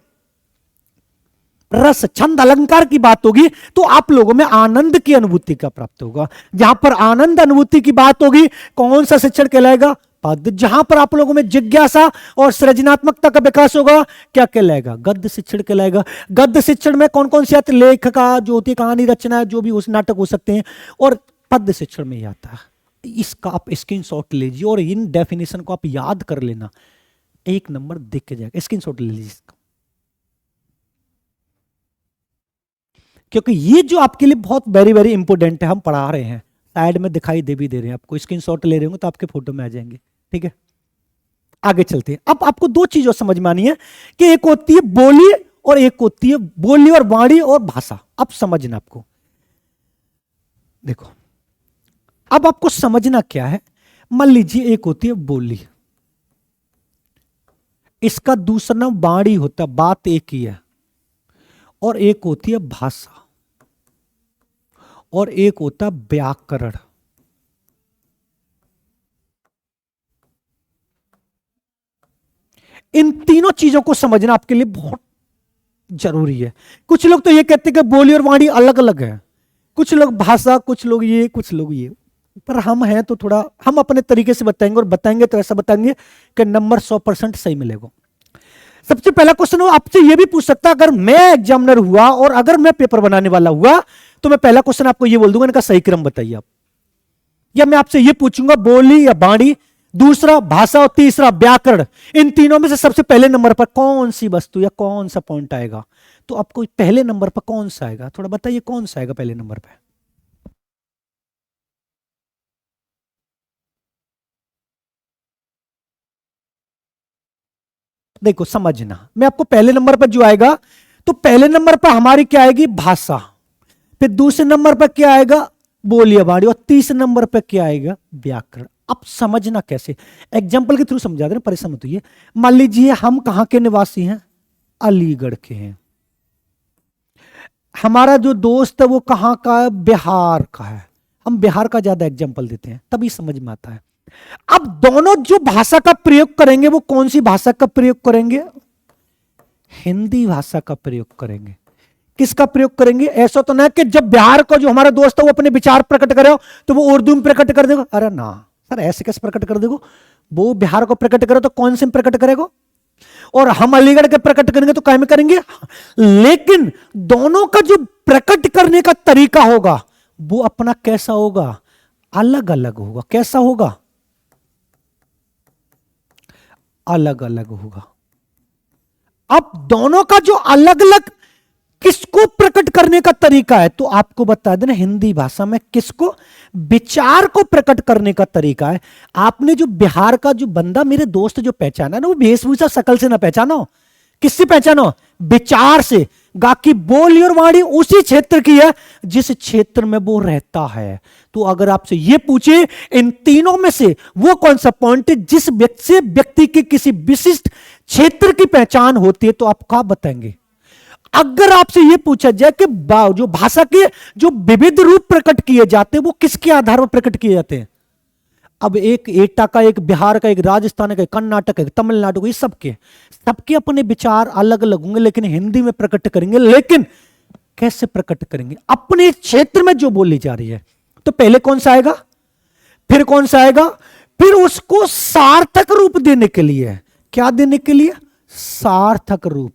रस, छंद, अलंकार की बात होगी तो आप लोगों में आनंद की अनुभूति का प्राप्त होगा। जहां पर आनंद अनुभूति की बात होगी, कौन सा शिक्षण कहलाएगा? पद। जहां पर आप लोगों में जिज्ञासा और सृजनात्मकता का विकास होगा, क्या कहलाएगा? गद्य शिक्षण कहलाएगा। गद्य शिक्षण में कौन कौन से आते? लेख का जो होती है, कहानी रचना, जो भी उस नाटक हो सकते हैं, और पद्य शिक्षण में ही आता है। इसका आप स्क्रीनशॉट लीजिए और इन डेफिनेशन को आप याद कर लेना, 1 नंबर देख के जाएगा। स्क्रीनशॉट ले लीजिए इसका, क्योंकि ये जो आपके लिए बहुत वेरी वेरी इंपॉर्टेंट है। हम पढ़ा रहे हैं, साइड में दिखाई दे भी दे रहे हैं आपको, स्क्रीनशॉट ले रहे होंगे तो आपके फोटो में आ जाएंगे। ठीक है, आगे चलते हैं। अब आपको 2 चीजों समझ में आनी है कि एक होती है बोली और एक होती है बोली और वाणी और भाषा। अब समझना आपको, देखो अब आपको समझना क्या है। मान लीजिए एक होती है बोली, इसका दूसरा नाम वाणी होता है, बात एक ही है। और एक होती है भाषा और एक होता है व्याकरण। इन तीनों चीजों को समझना आपके लिए बहुत जरूरी है। कुछ लोग तो ये कहते हैं कि बोली और वाणी अलग अलग है, कुछ लोग भाषा, कुछ लोग ये, कुछ लोग ये। पर हम हैं तो थोड़ा हम अपने तरीके से बताएंगे, और बताएंगे तो ऐसा बताएंगे कि नंबर 100% सही मिलेगा। सबसे पहला क्वेश्चन आपसे यह भी पूछ सकता है, अगर मैं एग्जामिनर हुआ और अगर मैं पेपर बनाने वाला हुआ तो मैं पहला क्वेश्चन आपको यह बोल दूंगा, इनका सही क्रम बताइए आप। या मैं आपसे यह पूछूंगा बोली या वाणी, दूसरा भाषा और तीसरा व्याकरण, इन तीनों में से सबसे पहले नंबर पर कौन सी वस्तु या कौन सा पॉइंट आएगा? तो आपको पहले नंबर पर कौन सा आएगा? थोड़ा बताइए कौन सा आएगा पहले नंबर पर? देखो समझना, मैं आपको पहले नंबर पर जो आएगा, तो पहले नंबर पर हमारी क्या आएगी? भाषा। फिर दूसरे नंबर पर क्या आएगा? बोली या वाणी। और तीसरे नंबर पर क्या आएगा? व्याकरण। अब समझना कैसे, एग्जाम्पल के थ्रू समझा देना, परेशान मत होइए। मान लीजिए हम कहां के निवासी हैं? अलीगढ़ के हैं। हमारा जो दोस्त है वो कहां का है? बिहार का है। हम बिहार का ज्यादा एग्जाम्पल देते हैं, तभी समझ में आता है। अब दोनों जो भाषा का प्रयोग करेंगे वो कौन सी भाषा का प्रयोग करेंगे? हिंदी भाषा का प्रयोग करेंगे। किसका प्रयोग करेंगे? ऐसा तो ना कि जब बिहार का जो हमारा दोस्त है वो अपने विचार प्रकट करे तो वो उर्दू में प्रकट कर देगा। अरे ना सर, ऐसे कैसे प्रकट कर देगा? वो बिहार को प्रकट करे तो कौन से में प्रकट करेगा? और हम अलीगढ़ के प्रकट करेंगे तो काय में करेंगे? लेकिन दोनों का जो प्रकट करने का तरीका होगा वो अपना कैसा होगा? अलग अलग होगा। कैसा होगा? अलग अलग होगा। अब दोनों का जो अलग अलग किसको प्रकट करने का तरीका है, तो आपको बता देना हिंदी भाषा में किसको? विचार को प्रकट करने का तरीका है। आपने जो बिहार का जो बंदा मेरे दोस्त जो पहचाना ना, वो वेशभूषा शकल से ना पहचानो, किससे पहचानो? विचार से। बाकी बोली और वाणी उसी क्षेत्र की है जिस क्षेत्र में वो रहता है। तो अगर आपसे ये पूछे इन तीनों में से वो कौन सा पॉइंट है जिस व्यक्ति से व्यक्ति की किसी विशिष्ट क्षेत्र की पहचान होती है, तो आप क्या बताएंगे? अगर आपसे यह पूछा जाए कि जो भाषा के जो विविध रूप प्रकट किए जाते हैं वो किसके आधार पर प्रकट किए जाते हैं? अब एक एटा का, एक बिहार का, एक राजस्थान का, एक कर्नाटक का, एक तमिलनाडु का, ये सबके अपने विचार अलग अलग होंगे, लेकिन हिंदी में प्रकट करेंगे। लेकिन कैसे प्रकट करेंगे? अपने क्षेत्र में जो बोली जा रही है। तो पहले कौन सा आएगा, फिर कौन सा आएगा, फिर उसको सार्थक रूप देने के लिए, क्या देने के लिए? सार्थक रूप,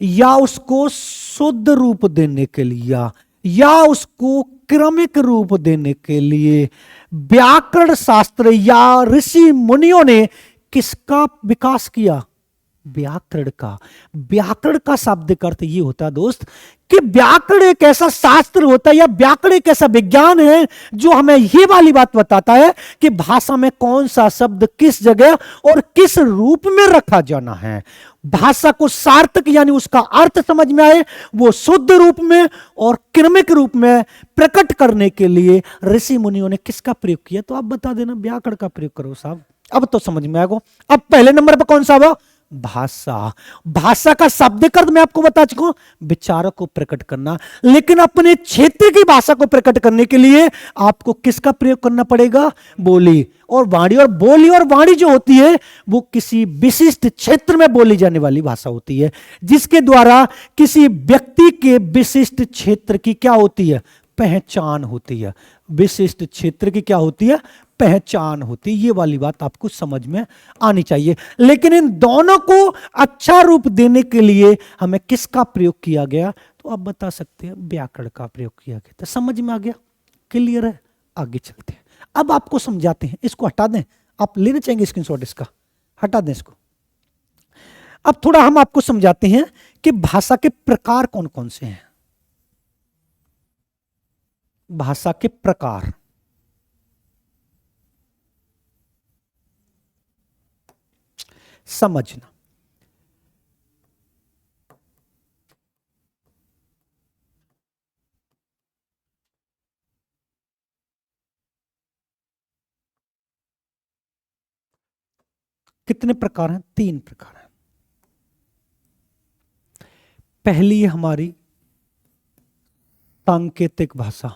या उसको शुद्ध रूप देने के लिए, या उसको क्रमिक रूप देने के लिए व्याकरण शास्त्र या ऋषि मुनियों ने किसका विकास किया? व्याकरण का। व्याकरण का शाब्दिक अर्थ ये होता है दोस्त कि व्याकरण एक ऐसा शास्त्र होता है या व्याकरण एक ऐसा विज्ञान है जो हमें ये वाली बात बताता है कि भाषा में कौन सा शब्द किस जगह और किस रूप में रखा जाना है। भाषा को सार्थक यानी उसका अर्थ समझ में आए वो शुद्ध रूप में और क्रमिक रूप में प्रकट करने के लिए ऋषि मुनियों ने किसका प्रयोग किया? तो आप बता देना, व्याकरण का प्रयोग करो साहब। अब तो समझ में आएगा। अब पहले नंबर पर कौन सा हुआ? भाषा। भाषा का शाब्दिक अर्थ मैं आपको बता चुका हूं, विचारों को प्रकट करना। लेकिन अपने क्षेत्र की भाषा को प्रकट करने के लिए आपको किसका प्रयोग करना पड़ेगा? बोली और वाणी। और बोली और वाणी जो होती है वो किसी विशिष्ट क्षेत्र में बोली जाने वाली भाषा होती है जिसके द्वारा किसी व्यक्ति के विशिष्ट क्षेत्र की क्या होती है? पहचान होती है, विशिष्ट क्षेत्र की क्या होती है, पहचान होती है। ये वाली बात आपको समझ में आनी चाहिए। लेकिन इन दोनों को अच्छा रूप देने के लिए हमें किसका प्रयोग किया गया, तो आप बता सकते हैं व्याकरण का प्रयोग किया गया। तो समझ में आ गया, क्लियर है। आगे चलते हैं, अब आपको समझाते हैं। इसको हटा दें, आप लेना चाहेंगे स्क्रीनशॉट इसका, हटा दें इसको। अब थोड़ा हम आपको समझाते हैं कि भाषा के प्रकार कौन कौन से हैं। भाषा के प्रकार, समझना। कितने प्रकार हैं, 3 प्रकार हैं। पहली है हमारी सांकेतिक भाषा,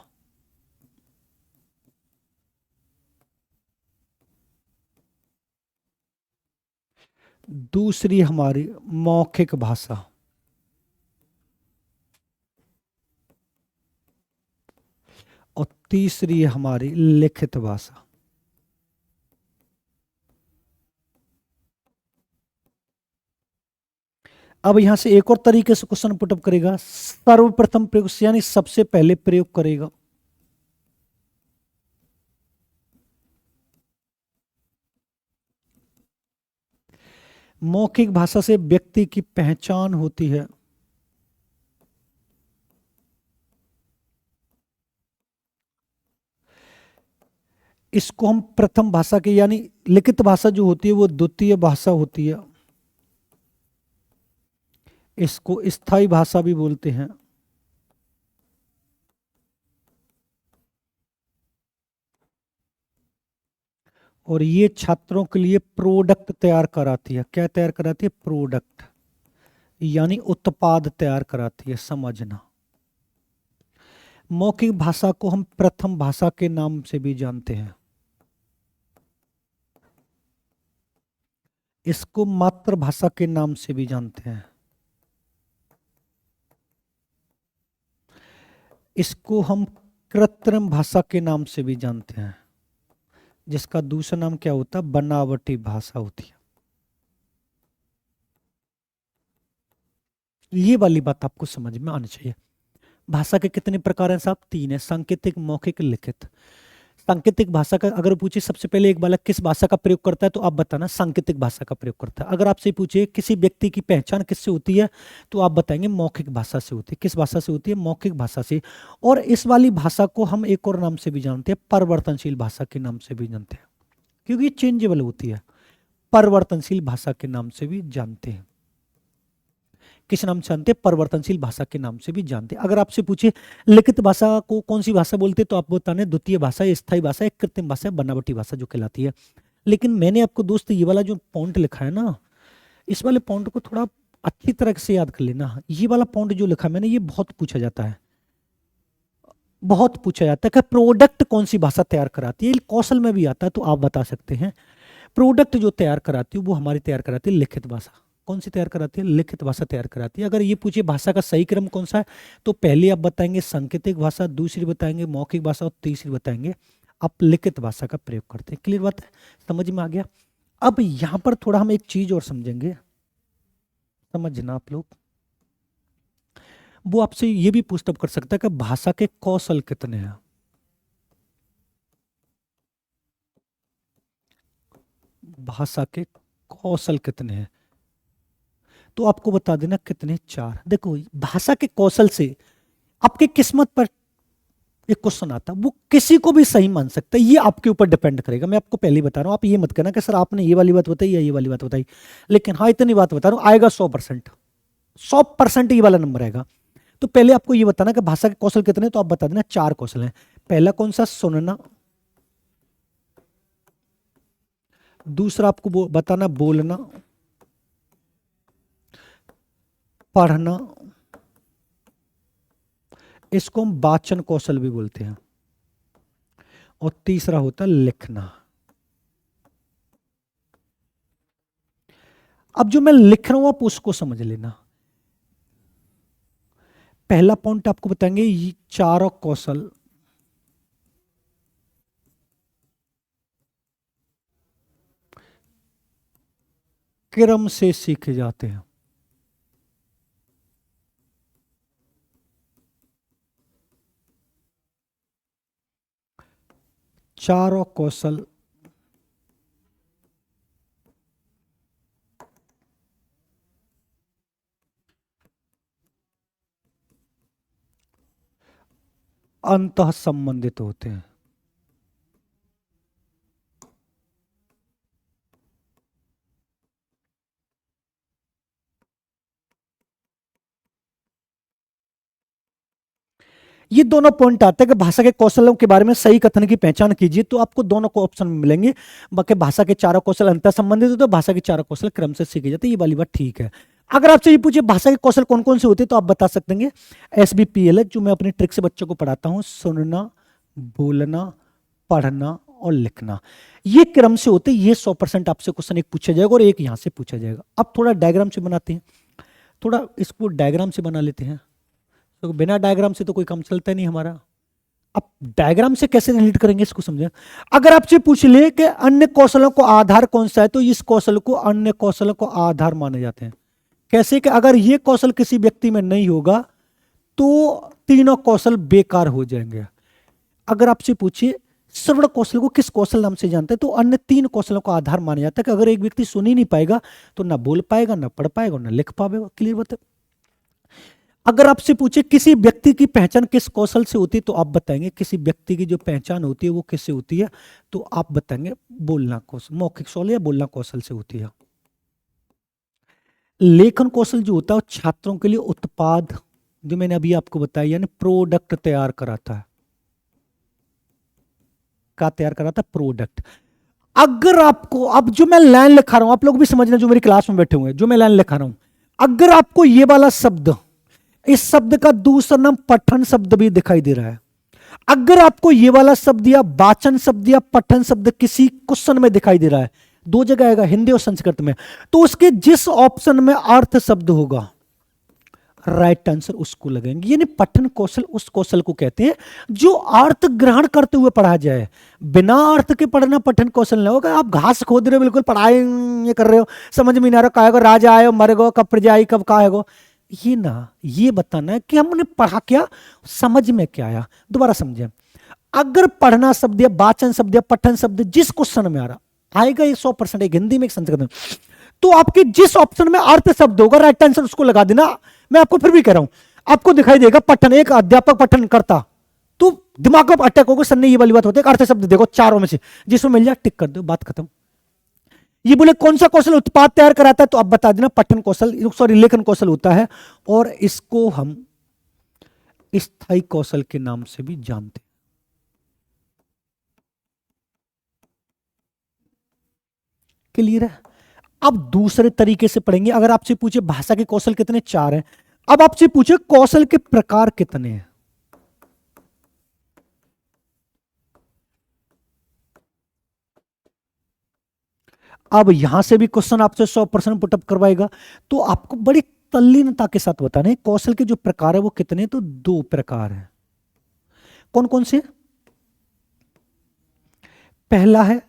दूसरी हमारी मौखिक भाषा, और तीसरी है हमारी लिखित भाषा। अब यहां से एक और तरीके से क्वेश्चन पुटअप करेगा, सर्वप्रथम प्रयोग से यानी सबसे पहले प्रयोग करेगा। मौखिक भाषा से व्यक्ति की पहचान होती है, इसको हम प्रथम भाषा के, यानी लिखित भाषा जो होती है वो द्वितीय भाषा होती है, इसको स्थायी भाषा भी बोलते हैं। और ये छात्रों के लिए प्रोडक्ट तैयार कराती है। क्या तैयार कराती है, प्रोडक्ट, यानी उत्पाद तैयार कराती है, समझना। मौखिक भाषा को हम प्रथम भाषा के नाम से भी जानते हैं, इसको मातृभाषा के नाम से भी जानते हैं, इसको हम कृत्रिम भाषा के नाम से भी जानते हैं, जिसका दूसरा नाम क्या होता है, बनावटी भाषा होती है। ये वाली बात आपको समझ में आनी चाहिए। भाषा के कितने प्रकार हैं साहब, 3 है, सांकेतिक, मौखिक, लिखित। सांकेतिक भाषा का अगर पूछे सबसे पहले एक बालक किस भाषा का प्रयोग करता है, तो आप बताना सांकेतिक भाषा का प्रयोग करता है। अगर आपसे पूछे किसी व्यक्ति की पहचान किससे होती है, तो आप बताएंगे मौखिक भाषा से होती है। किस भाषा से होती है, मौखिक भाषा से। और इस वाली भाषा को हम एक और नाम से भी जानते हैं, परिवर्तनशील भाषा के नाम से भी जानते हैं, क्योंकि ये चेंजेबल होती है। परिवर्तनशील भाषा के नाम से भी जानते हैं। किस नाम से जानते हैं, परिवर्तनशील भाषा के नाम से भी जानते हैं। अगर आपसे पूछे लिखित भाषा को कौन सी भाषा बोलते हैं, तो आप बताने द्वितीय भाषा, स्थायी भाषा, कृत्रिम भाषा, बनावटी भाषा जो कहलाती है। लेकिन मैंने आपको दोस्त ये वाला जो पॉइंट लिखा है ना, इस वाले पॉइंट को थोड़ा अच्छी तरह से याद कर लेना। ये वाला पॉइंट जो लिखा मैंने, ये बहुत पूछा जाता है, बहुत पूछा जाता है कि प्रोडक्ट कौन सी भाषा तैयार कराती है। कौशल में भी आता है, तो आप बता सकते हैं। प्रोडक्ट जो तैयार कराती है वो हमारी तैयार कराती है लिखित भाषा। कौन सी तैयार कराती है, लिखित भाषा तैयार कराती है। अगर ये पूछे भाषा का सही क्रम कौन सा है, तो पहले आप बताएंगे सांकेतिक भाषा, दूसरी बताएंगे मौखिक भाषा, और तीसरी बताएंगे आप लिखित भाषा का प्रयोग करते हैं। क्लियर बात है, समझ में आ गया। अब यहां पर थोड़ा हम एक चीज और समझेंगे, समझना आप लोग। वो आपसे ये भी पूछताछ कर सकता है कि भाषा के कौशल कितने हैं। भाषा के कौशल कितने हैं, तो आपको बता देना कितने, 4। देखो भाषा के कौशल से आपकी किस्मत पर एक क्वेश्चन आता है, वो किसी को भी सही मान सकता है, ये आपके ऊपर डिपेंड करेगा। मैं आपको पहले ही बता रहा हूं, आप ये मत कहना कि सर आपने ये वाली बात बताई या ये वाली बात बताई। लेकिन हाँ, इतनी बात बता रहा हूं, आएगा 100%, 100% ये वाला नंबर आएगा। तो पहले आपको ये बताना कि भाषा के कौशल कितने, तो आप बता देना 4 कौशल हैं। पहला कौन सा, सुनना। दूसरा आपको बताना बोलना, पढ़ना, इसको हम वाचन कौशल भी बोलते हैं। और तीसरा होता है लिखना। अब जो मैं लिख रहा हूं आप उसको समझ लेना। पहला पॉइंट आपको बताएंगे, ये चारों कौशल क्रम से सीखे जाते हैं। चारों कौशल अंतः संबंधित होते हैं। ये दोनों पॉइंट आते हैं कि भाषा के कौशलों के बारे में सही कथन की पहचान कीजिए, तो आपको दोनों को ऑप्शन मिलेंगे। बाकी भाषा के चारों कौशल अंतर संबंधित होते हैं, भाषा के चारों कौशल क्रम से सीखे जाते हैं, ये वाली बात ठीक है। अगर आपसे ये पूछे भाषा के कौशल कौन कौन से होते हैं, तो आप बता सकते हैं SBPLH, जो मैं अपनी ट्रिक से बच्चों को पढ़ाता हूं, सुनना, बोलना, पढ़ना और लिखना, ये क्रम से होते हैं। ये 100% आपसे क्वेश्चन एक पूछा जाएगा और एक यहां से पूछा जाएगा। अब थोड़ा डायग्राम से बनाते हैं, थोड़ा इसको डायग्राम से बना लेते हैं, तो बिना डायग्राम से तो कोई काम चलता नहीं हमारा। अब डायग्राम से कैसे रिलेट करेंगे इसको समझें। अगर आपसे पूछ ले कि अन्य कौशलों को आधार कौन सा है, तो इस कौशल को अन्य कौशलों को आधार माने जाते हैं। कैसे कि अगर ये कौशल किसी व्यक्ति में नहीं होगा तो तीनों कौशल बेकार हो जाएंगे। अगर आपसे पूछे श्रवण कौशल को किस कौशल नाम से जानते हैं, तो अन्य 3 कौशलों का आधार माना जाता है कि अगर एक व्यक्ति सुन ही नहीं पाएगा तो ना बोल पाएगा, ना पढ़ पाएगा, ना लिख पाएगा। क्लियर बात है। अगर आपसे पूछे किसी व्यक्ति की पहचान किस कौशल से होती है, तो आप बताएंगे किसी व्यक्ति की जो पहचान होती है वो किससे होती है, तो आप बताएंगे बोलना कौशल, मौखिक कौशल या बोलना कौशल से होती है। लेखन कौशल जो होता है वो छात्रों के लिए उत्पाद, जो मैंने अभी आपको बताया, यानी प्रोडक्ट तैयार कराता है। क्या तैयार कराता है? प्रोडक्ट। अगर आपको, अब जो मैं लाइन लिखा रहा हूं, आप लोग भी समझना जो मेरी क्लास में बैठे हुए हैं, जो मैं लाइन लिखा रहा हूं, अगर आपको ये वाला शब्द, इस शब्द का दूसरा नाम पठन शब्द भी दिखाई दे रहा है, अगर आपको ये वाला शब्द या वाचन शब्द या पठन शब्द किसी क्वेश्चन में दिखाई दे रहा है, 2 जगह आएगा, हिंदी और संस्कृत में, तो उसके जिस ऑप्शन में अर्थ शब्द होगा, राइट आंसर उसको लगेंगे। यानी पठन कौशल उस कौशल को कहते हैं जो अर्थ ग्रहण करते हुए पढ़ा जाए। बिना अर्थ के पढ़ना पठन कौशल ना होगा। आप घास खोद रहे हो, बिल्कुल पढ़ाई ये कर रहे हो, समझ में नहीं आ रहा, कहेगा राजा आयो मरेगो, कब प्रजा आई, कब कहेगो, ये ना, ये बताना है कि हमने पढ़ा क्या, समझ में क्या आया। दोबारा समझे, अगर पढ़ना शब्द या वाचन शब्द या पठन शब्द जिस क्वेश्चन में आ रहा आएगा, ये 100% एक हिंदी में एक संस्कृत में, तो आपके जिस ऑप्शन में अर्थ शब्द होगा राइट आंसर उसको लगा देना। मैं आपको फिर भी कह रहा हूं, आपको दिखाई देगा पठन, एक अध्यापक पठन करता, तो दिमाग में अटैक होगा, सर ने ये वाली बात होती है, अर्थ शब्द देखो चारों में से जिसमें मिल जाए टिक कर दो, बात खत्म। ये बोले कौन सा कौशल उत्पाद तैयार कराता है, तो आप बता देना पठन कौशल, सॉरी लेखन कौशल होता है, और इसको हम स्थायी कौशल के नाम से भी जानते हैं। क्लियर है। अब दूसरे तरीके से पढ़ेंगे। अगर आपसे पूछे भाषा के कौशल कितने, 4 हैं। अब आपसे पूछे कौशल के प्रकार कितने हैं, अब यहां से भी क्वेश्चन आपसे 100% पुटअप करवाएगा, तो आपको बड़ी तल्लीनता के साथ बताना है कौशल के जो प्रकार है वो कितने, तो 2 प्रकार है। कौन कौन से? पहला है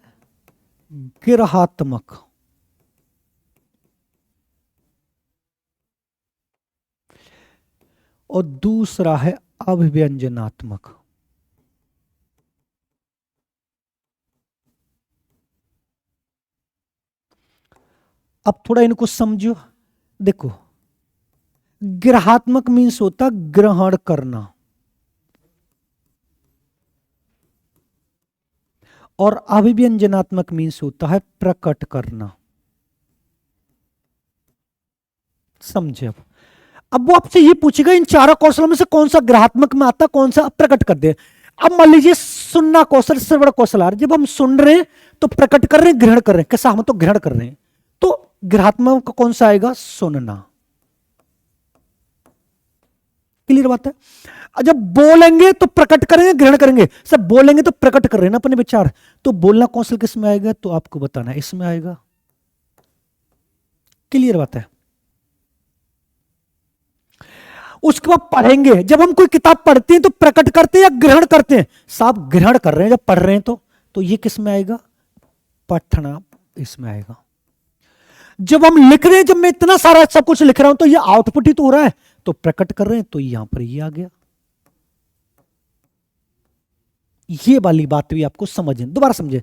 गिरहात्मक, और दूसरा है अभिव्यंजनात्मक। अब थोड़ा इनको समझो। देखो, ग्रहात्मक मीन्स होता ग्रहण करना, और अभिव्यंजनात्मक मीन्स होता है प्रकट करना। समझे? अब वो आपसे ये पूछेगा इन चारों कौशलों में से कौन सा ग्रहात्मक में आता, कौन सा प्रकट कर दे। अब मान लीजिए सुनना कौशल, श्रवण कौशल आ रहा है, जब हम सुन रहे हैं तो प्रकट कर रहे हैं, ग्रहण कर रहे हैं, कैसा, हम तो ग्रहण कर रहे हैं, तो ग्रहात्मक का कौन सा आएगा, सुनना। क्लियर बात है। जब बोलेंगे तो प्रकट करेंगे, ग्रहण करेंगे, सब बोलेंगे तो प्रकट कर रहे हैं ना अपने विचार, तो बोलना कौशल किस में आएगा, तो आपको बताना है इसमें आएगा। क्लियर बात है। उसके बाद पढ़ेंगे। जब हम कोई किताब पढ़ते हैं तो प्रकट करते हैं या ग्रहण करते हैं? साहब ग्रहण कर रहे हैं जब पढ़ रहे हैं तो ये किस में आएगा? पठना इसमें आएगा। जब हम लिख रहे हैं, जब मैं इतना सारा सब कुछ लिख रहा हूं तो ये आउटपुट ही तो हो रहा है, तो प्रकट कर रहे हैं, तो यहां पर ये आ गया। ये वाली बात भी आपको समझें, दोबारा समझे।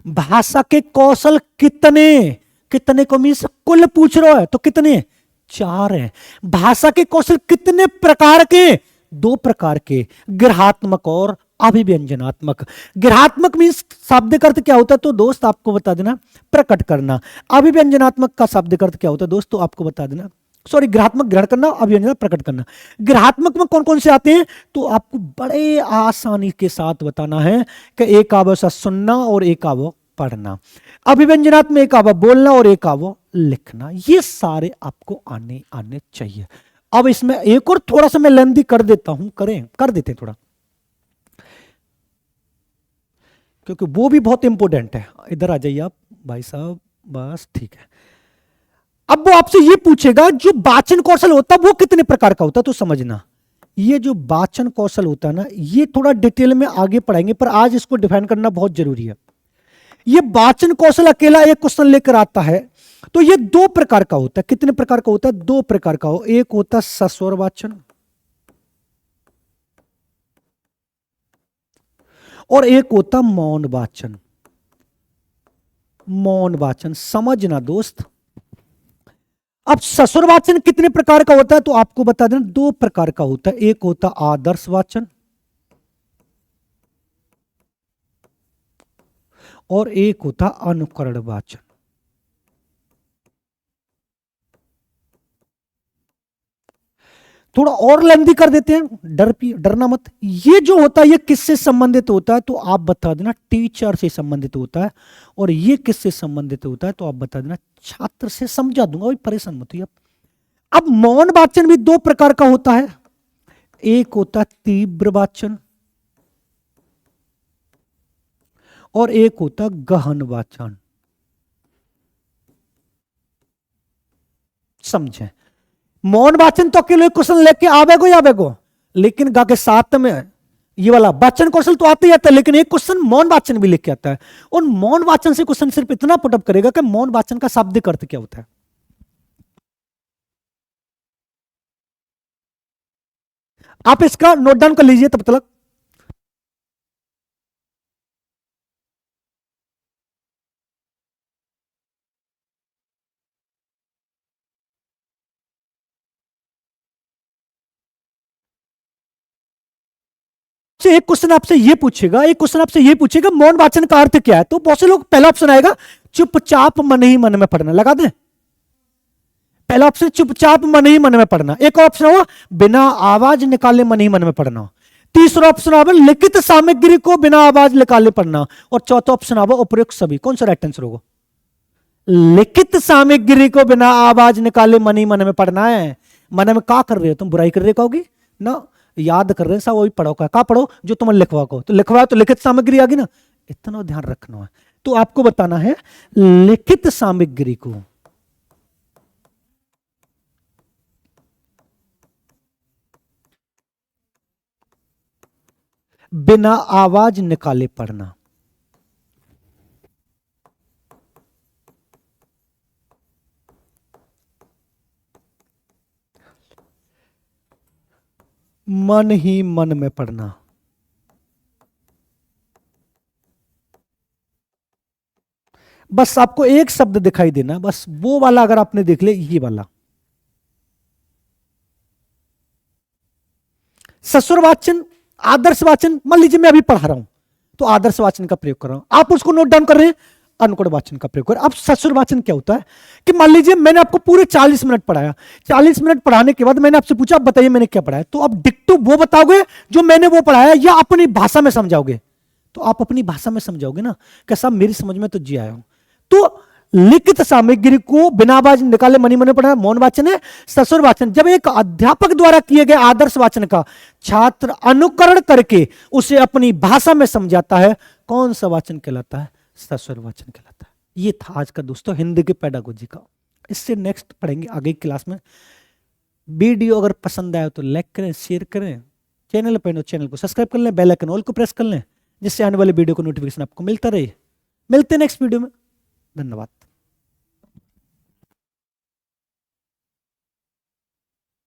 भाषा के कौशल कितने, कितने को मीन्स कुल पूछ रहा है तो कितने? 4 हैं। भाषा के कौशल कितने प्रकार के? 2 प्रकार के, ग्रहात्मक और अभिव्यंजनात्मक। ग्रहात्मक मीन्स शाब्दिक अर्थ क्या होता है तो दोस्त आपको बता देना, प्रकट करना। अभिव्यंजनात्मक का शाब्दिक अर्थ क्या होता है दोस्तों, आपको बता देना। सॉरी, ग्रहात्मक ग्रहण करना, अभिव्यंजनात्मक प्रकट करना। ग्रहात्मक में कौन कौन से आते हैं तो आपको बड़े आसानी के साथ बताना है कि एक आवो सा सुनना और एक आवो पढ़ना। अभिव्यंजनात्मक एक आवो बोलना और एक आवो लिखना। ये सारे आपको आने चाहिए। अब इसमें एक और थोड़ा सा मैं लेंदी कर देता हूं, कर देते हैं थोड़ा, क्योंकि वो भी बहुत इंपॉर्टेंट है। इधर आ जाइए आप भाई साहब, बस ठीक है। अब वो आपसे ये पूछेगा जो वाचन कौशल होता है वो कितने प्रकार का होता है, तो समझना ये जो वाचन कौशल होता है ना, ये थोड़ा डिटेल में आगे पढ़ाएंगे, पर आज इसको डिफाइन करना बहुत जरूरी है। ये वाचन कौशल अकेला एक क्वेश्चन लेकर आता है तो ये 2 प्रकार का होता है। कितने प्रकार का होता है? 2 प्रकार का हो। एक होता है सस्वर वाचन और एक होता मौन वाचन। मौन वाचन समझना दोस्त। अब ससुर वाचन कितने प्रकार का होता है तो आपको बता देना 2 प्रकार का होता है। एक होता आदर्श वाचन और एक होता अनुकरण वाचन। थोड़ा और लेंदी कर देते हैं, डरना मत। ये जो होता है ये किससे संबंधित होता है तो आप बता देना टीचर से संबंधित होता है, और ये किससे संबंधित होता है तो आप बता देना छात्र से। समझा दूंगा, वही परेशान मत होइए। अब मौन वाचन भी 2 प्रकार का होता है। एक होता है तीव्र वाचन और एक होता गहन वाचन। समझे? मौन वाचन तो अकेले क्वेश्चन लेके आवेगो ही आवेगो, लेकिन गा के साथ में ये वाला वाचन कौशल तो आते ही आता है, लेकिन एक क्वेश्चन मौन वाचन भी लेके आता है। और मौन वाचन से क्वेश्चन सिर्फ इतना पुटअप करेगा कि मौन वाचन का शाब्दिक अर्थ क्या होता है। आप इसका नोट डाउन कर लीजिए तब तक। एक क्वेश्चन आपसे ये पूछेगा, एक क्वेश्चन आपसे ये पूछेगा मौन वाचन का अर्थ क्या है, तो बहुत से लोग पहला ऑप्शन आएगा चुपचाप मन ही मन में पढ़ना। लगा दें, पहला ऑप्शन चुपचाप मन ही मन में पढ़ना। एक ऑप्शन हुआ बिना आवाज निकाले मन ही मन में पढ़ना। तीसरा ऑप्शन आवा लिखित सामग्री को बिना आवाज निकाले पढ़ना। और चौथा ऑप्शन आवा उपयुक्त सभी। कौन सा राइट आंसर होगा? लिखित सामग्री को बिना आवाज निकाले मन ही मन में पढ़ना है। मन में क्या कर रहे हो तुम? बुराई कर रहे कहोगी ना, याद कर रहे हैं, वही पढ़ो। का पढ़ो जो तुम लिखवा को, तो लिखवा तो लिखित सामग्री आ गई ना, इतना ध्यान रखना है। तो आपको बताना है लिखित सामग्री को बिना आवाज निकाले पढ़ना। मन ही मन में पढ़ना। बस आपको एक शब्द दिखाई देना, बस वो वाला अगर आपने देख ले, ये वाला ससुर वाचन, आदर्श वाचन। मान लीजिए मैं अभी पढ़ा रहा हूं तो आदर्श वाचन का प्रयोग कर रहा हूं, आप उसको नोट डाउन कर रहे हैं, अनुकूल वाचन का प्रयोग कर। अब ससुर वाचन क्या होता है कि मान लीजिए मैंने आपको पूरे 40 मिनट पढ़ाया, 40 मिनट पढ़ाने के बाद मैंने आपसे पूछा आप बताइए मैंने क्या पढ़ाया, तो आप डिक्टो वो बताओगे जो मैंने वो पढ़ाया, या अपनी भाषा में समझाओगे? तो आप अपनी भाषा में समझाओगे ना कि साहब मेरी समझ में तो जी आया हूं। तो लिखित सामग्री को बिना आवाज निकाले मनी मने पढ़ना मौन वाचन है। ससुर वाचन जब एक अध्यापक द्वारा किए गए आदर्श वाचन का छात्र अनुकरण करके उसे अपनी भाषा में समझाता है, कौन सा वाचन कहलाता है? ससुर वाचन कहलाता है। ये था आज का दोस्तों हिंदी के पेडागोजी का। इससे नेक्स्ट पढ़ेंगे आगे की क्लास में वीडियो अगर पसंद आया तो लाइक करें, शेयर करें, चैनल पर तो चैनल को सब्सक्राइब कर लें, बेल आइकन ऑल को प्रेस कर लें, जिससे आने वाले वीडियो को नोटिफिकेशन आपको मिलता रहे। मिलते हैं नेक्स्ट वीडियो में, धन्यवाद।